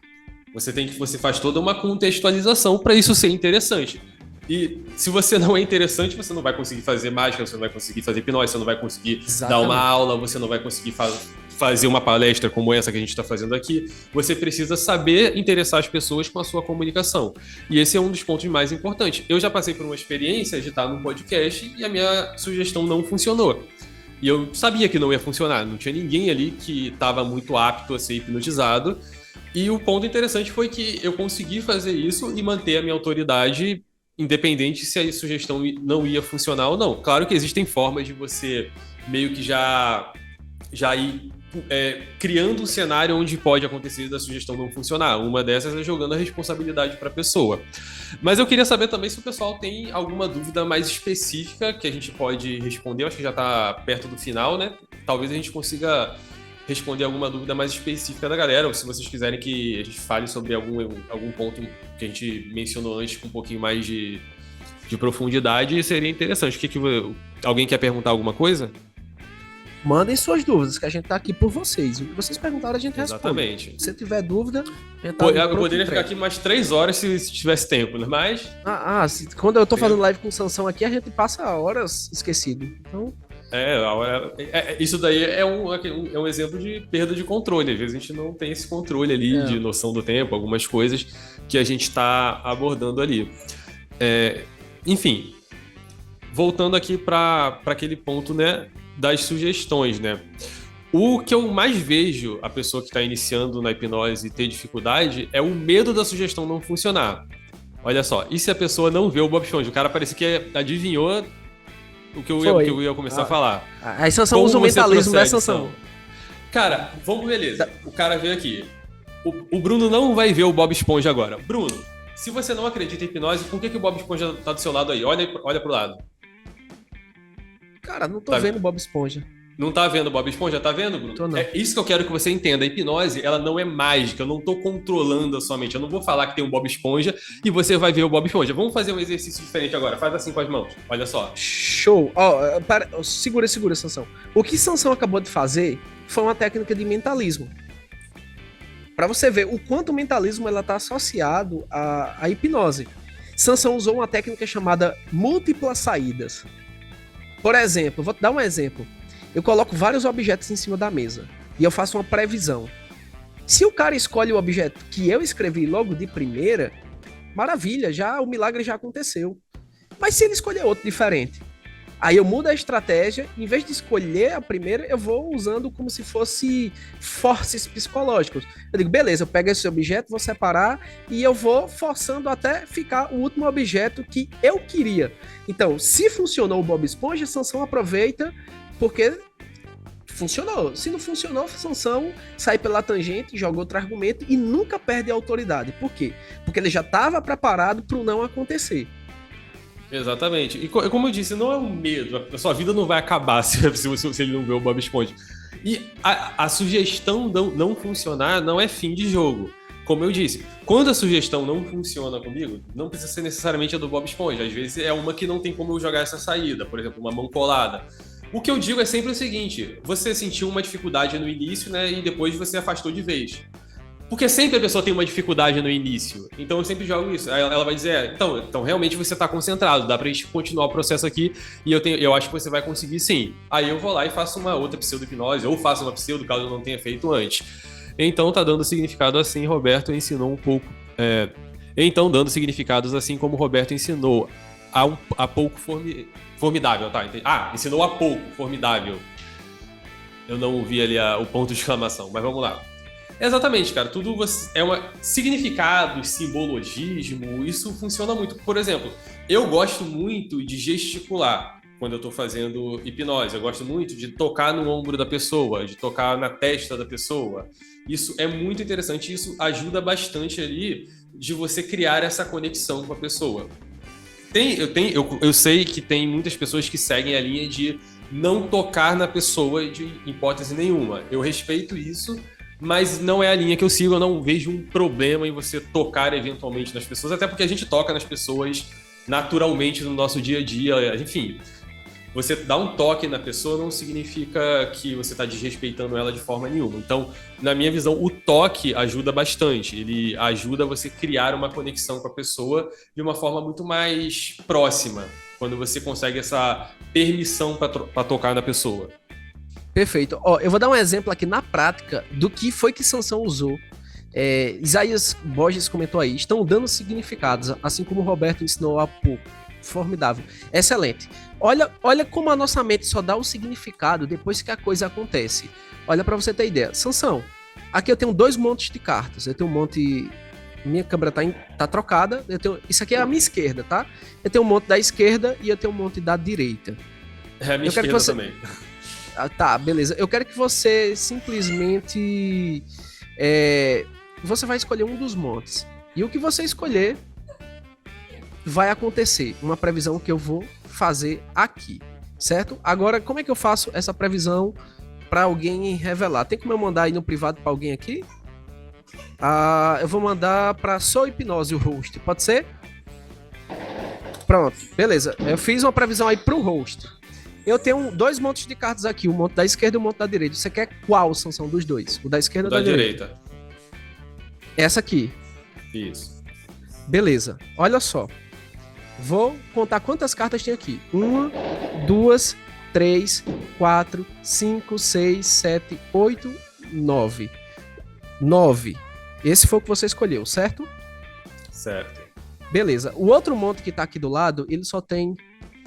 Você faz toda uma contextualização para isso ser interessante. E se você não é interessante, você não vai conseguir fazer mágica, você não vai conseguir fazer hipnose, você não vai conseguir dar uma aula, você não vai conseguir fazer uma palestra como essa que a gente está fazendo aqui, você precisa saber interessar as pessoas com a sua comunicação. E esse é um dos pontos mais importantes. Eu já passei por uma experiência de estar num podcast e a minha sugestão não funcionou. E eu sabia que não ia funcionar, não tinha ninguém ali que estava muito apto a ser hipnotizado. E o ponto interessante foi que eu consegui fazer isso e manter a minha autoridade, independente se a sugestão não ia funcionar ou não. Claro que existem formas de você meio que já ir criando um cenário onde pode acontecer da sugestão não funcionar. Uma dessas é jogando a responsabilidade para a pessoa. Mas eu queria saber também se o pessoal tem alguma dúvida mais específica que a gente pode responder. Eu acho que já está perto do final, né? Talvez a gente consiga responder alguma dúvida mais específica da galera, ou se vocês quiserem que a gente fale sobre algum ponto que a gente mencionou antes com um pouquinho mais de profundidade, seria interessante. Alguém quer perguntar alguma coisa? Mandem suas dúvidas, que a gente tá aqui por vocês. O que vocês perguntaram, a gente responde. Exatamente. Se tiver dúvida, a gente tá eu poderia ficar aqui mais 3 horas se tivesse tempo, né? Mas... quando eu tô fazendo live com o Sansão aqui, a gente passa horas esquecido. Então... isso daí é um exemplo de perda de controle. Às vezes a gente não tem esse controle ali de noção do tempo, algumas coisas que a gente está abordando ali. Enfim, voltando aqui para aquele ponto, né, das sugestões, né? O que eu mais vejo a pessoa que está iniciando na hipnose ter dificuldade é o medo da sugestão não funcionar. Olha só, e se a pessoa não vê o Bob Esponja? O cara parece que adivinhou o que eu ia começar a falar. Aí Sansão usa o mentalismo, né, Sansão? Cara, beleza. O cara veio aqui. O Bruno não vai ver o Bob Esponja agora. Bruno, se você não acredita em hipnose, por que o Bob Esponja tá do seu lado aí? Olha pro lado. Cara, não tô vendo o Bob Esponja. Não tá vendo o Bob Esponja? Tá vendo, Bruno? Tô não. É isso que eu quero que você entenda. A hipnose, ela não é mágica. Eu não tô controlando a sua mente. Eu não vou falar que tem um Bob Esponja e você vai ver o Bob Esponja. Vamos fazer um exercício diferente agora. Faz assim com as mãos. Olha só. Show. Segura, Sansão. O que Sansão acabou de fazer foi uma técnica de mentalismo. Para você ver o quanto o mentalismo ela tá associado à hipnose. Sansão usou uma técnica chamada múltiplas saídas. Por exemplo, vou te dar um exemplo. Eu coloco vários objetos em cima da mesa e eu faço uma previsão. Se o cara escolhe o objeto que eu escrevi logo de primeira, maravilha, o milagre já aconteceu. Mas se ele escolher outro diferente, aí eu mudo a estratégia, em vez de escolher a primeira, eu vou usando como se fosse forces psicológicos. Eu digo, beleza, eu pego esse objeto, vou separar e eu vou forçando até ficar o último objeto que eu queria. Então, se funcionou o Bob Esponja, Sansão aproveita porque funcionou. Se não funcionou, Sansão sai pela tangente, joga outro argumento e nunca perde a autoridade. Por quê? Porque ele já estava preparado para o não acontecer. Exatamente. E como eu disse, não é um medo. A sua vida não vai acabar se ele não vê o Bob Esponja. E a sugestão não funcionar não é fim de jogo. Como eu disse, quando a sugestão não funciona comigo, não precisa ser necessariamente a do Bob Esponja. Às vezes é uma que não tem como eu jogar essa saída. Por exemplo, uma mão colada. O que eu digo é sempre o seguinte: você sentiu uma dificuldade no início, né? E depois você afastou de vez. Porque sempre a pessoa tem uma dificuldade no início. Então eu sempre jogo isso. Aí ela vai dizer, então realmente você está concentrado, dá pra gente continuar o processo aqui e eu acho que você vai conseguir sim. Aí eu vou lá e faço uma outra pseudo-hipnose, ou faço uma pseudo, caso eu não tenha feito antes. Então tá dando significado assim, Roberto ensinou um pouco. Então, dando significados assim como o Roberto ensinou há pouco formidável, tá? Ensinou há pouco, formidável. Eu não ouvi ali o ponto de exclamação, mas vamos lá. Exatamente, cara. Tudo significado, simbologismo, isso funciona muito. Por exemplo, eu gosto muito de gesticular quando eu tô fazendo hipnose. Eu gosto muito de tocar no ombro da pessoa, de tocar na testa da pessoa. Isso é muito interessante, isso ajuda bastante ali de você criar essa conexão com a pessoa. Eu sei que tem muitas pessoas que seguem a linha de não tocar na pessoa de hipótese nenhuma. Eu respeito isso, mas não é a linha que eu sigo. Eu não vejo um problema em você tocar eventualmente nas pessoas, até porque a gente toca nas pessoas naturalmente no nosso dia a dia. Enfim, você dar um toque na pessoa não significa que você está desrespeitando ela de forma nenhuma. Então, na minha visão, o toque ajuda bastante. Ele ajuda você a criar uma conexão com a pessoa de uma forma muito mais próxima, quando você consegue essa permissão para tocar na pessoa. Perfeito. Ó, eu vou dar um exemplo aqui na prática do que foi que Sansão usou. Isaías Borges comentou aí, estão dando significados, assim como o Roberto ensinou há pouco. Formidável. Excelente. Olha como a nossa mente só dá o significado depois que a coisa acontece. Olha para você ter ideia. Sansão, aqui eu tenho 2 montes de cartas. Eu tenho um monte... Minha câmera tá trocada. Isso aqui é a minha esquerda, tá? Eu tenho um monte da esquerda e eu tenho um monte da direita. É a minha esquerda também. Tá, beleza. Eu quero que você simplesmente... Você vai escolher um dos montes. E o que você escolher vai acontecer. Uma previsão que eu vou fazer aqui, certo? Agora, como é que eu faço essa previsão para alguém revelar? Tem como eu mandar aí no privado para alguém aqui? Eu vou mandar para Sou Hipnose o host, pode ser? Pronto, beleza. Eu fiz uma previsão aí pro host. Eu tenho 2 montes de cartas aqui, o monte da esquerda e o monte da direita. Você quer qual Sansão dos dois? O da esquerda ou da direita? Essa aqui. Isso. Beleza, olha só. Vou contar quantas cartas tem aqui. 1, 2, 3, 4, 5, 6, 7, 8, 9. 9. Esse foi o que você escolheu, certo? Certo. Beleza. O outro monte que tá aqui do lado, ele só tem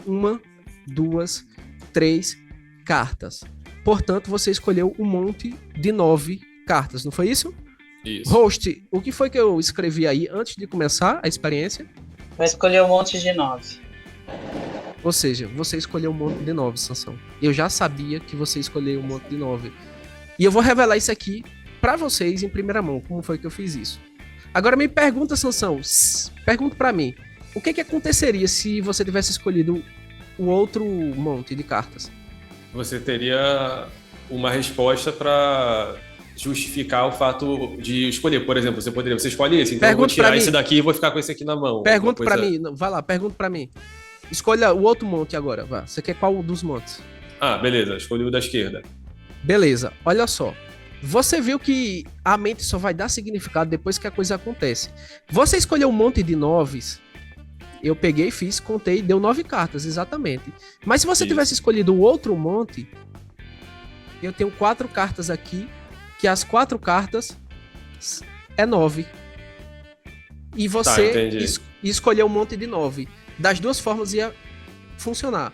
1, 2, 3 cartas. Portanto, você escolheu um monte de 9 cartas, não foi isso? Isso. Host, o que foi que eu escrevi aí antes de começar a experiência? Vai escolher um monte de 9. Ou seja, você escolheu um monte de 9, Sansão. Eu já sabia que você escolheu um monte de 9. E eu vou revelar isso aqui pra vocês em primeira mão, como foi que eu fiz isso. Agora me pergunta, Sansão, pergunta pra mim, o que aconteceria se você tivesse escolhido o outro monte de cartas? Você teria uma resposta pra justificar o fato de escolher. Por exemplo, você escolhe esse, então eu vou tirar esse daqui e vou ficar com esse aqui na mão. Pergunta pra mim, vai lá, pergunta pra mim. Escolha o outro monte agora, vá. Você quer qual dos montes? Beleza, escolhi o da esquerda. Beleza, olha só. Você viu que a mente só vai dar significado depois que a coisa acontece. Você escolheu um monte de 9. Eu peguei, fiz, contei, deu 9 cartas, exatamente. Mas se você tivesse escolhido o outro monte, eu tenho 4 cartas aqui, que as 4 cartas é 9. E você escolheu um monte de 9. Das duas formas ia funcionar.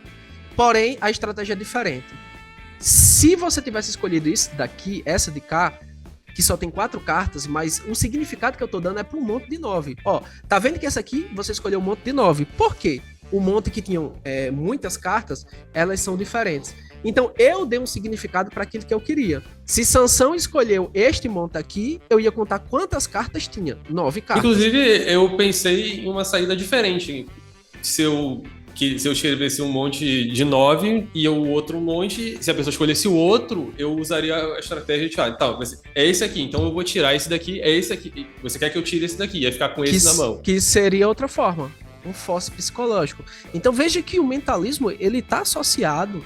Porém, a estratégia é diferente. Se você tivesse escolhido isso daqui, essa de cá, que só tem 4 cartas, mas o significado que eu tô dando é para um monte de 9. Ó, tá vendo que essa aqui você escolheu um monte de 9. Por quê? O monte que tinham muitas cartas, elas são diferentes. Então, eu dei um significado para aquilo que eu queria. Se Sansão escolheu este monte aqui, eu ia contar quantas cartas tinha. 9 cartas. Inclusive, eu pensei em uma saída diferente. Se eu escrevesse um monte de 9 e o outro monte, se a pessoa escolhesse o outro, eu usaria a estratégia de é esse aqui, então eu vou tirar esse daqui, é esse aqui. Você quer que eu tire esse daqui? Ia ficar com esse na mão. Que seria outra forma. Um fóssil psicológico. Então veja que o mentalismo, ele tá associado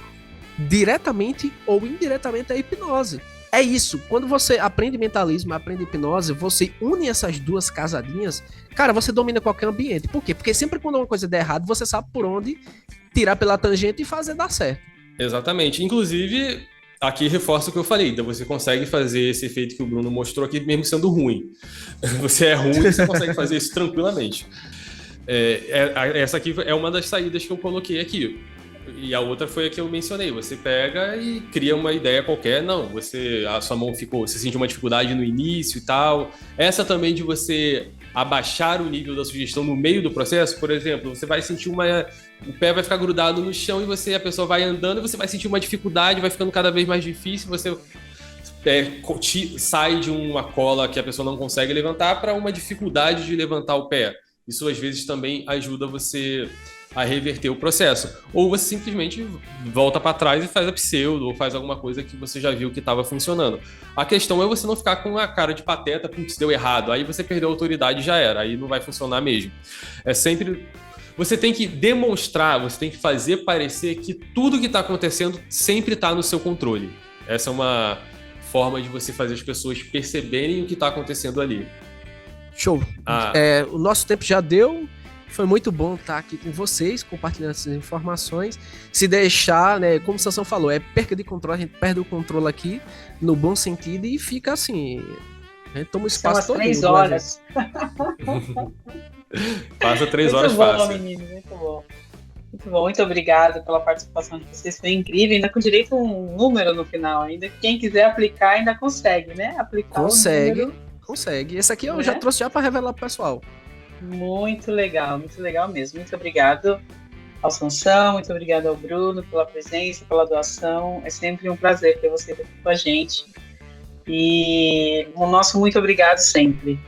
diretamente ou indiretamente à hipnose. É isso, quando você aprende mentalismo, aprende hipnose, você une essas duas casadinhas, cara, você domina qualquer ambiente. Por quê? Porque sempre quando uma coisa der errado, você sabe por onde tirar pela tangente e fazer dar certo. Exatamente. Inclusive, aqui reforça o que eu falei, então você consegue fazer esse efeito que o Bruno mostrou aqui, mesmo sendo ruim. Você é ruim, você consegue fazer isso tranquilamente. Essa aqui é uma das saídas que eu coloquei aqui. E a outra foi a que eu mencionei. Você pega e cria uma ideia qualquer. Não, a sua mão você sentiu uma dificuldade no início e tal. Essa também de você abaixar o nível da sugestão no meio do processo, por exemplo, você vai sentir o pé vai ficar grudado no chão e a pessoa vai andando e você vai sentir uma dificuldade, vai ficando cada vez mais difícil, você sai de uma cola que a pessoa não consegue levantar para uma dificuldade de levantar o pé. Isso às vezes também ajuda você a reverter o processo. Ou você simplesmente volta para trás e faz a pseudo, ou faz alguma coisa que você já viu que estava funcionando. A questão é você não ficar com a cara de pateta, putz, deu errado, aí você perdeu a autoridade e já era, aí não vai funcionar mesmo. É sempre... Você tem que demonstrar, você tem que fazer parecer que tudo que está acontecendo sempre está no seu controle. Essa é uma forma de você fazer as pessoas perceberem o que está acontecendo ali. Show. O nosso tempo já deu. Foi muito bom estar aqui com vocês, compartilhando essas informações. Se deixar, né, como o Sansão falou, é perca de controle, a gente perde o controle aqui, no bom sentido, e fica assim, a gente toma o espaço São todo. as 3 horas. Passa 3 horas Muito bom, fácil. menino, muito bom. Muito bom, muito obrigada pela participação de vocês, foi incrível, ainda com direito a um número no final, ainda quem quiser aplicar ainda consegue, né? Aplicar Consegue, o número, consegue. Esse aqui eu né? já trouxe já para revelar pro pessoal. Muito legal mesmo. Muito obrigado ao Sansão, muito obrigado ao Bruno pela presença, pela doação. É sempre um prazer ter você aqui com a gente. E o nosso muito obrigado sempre.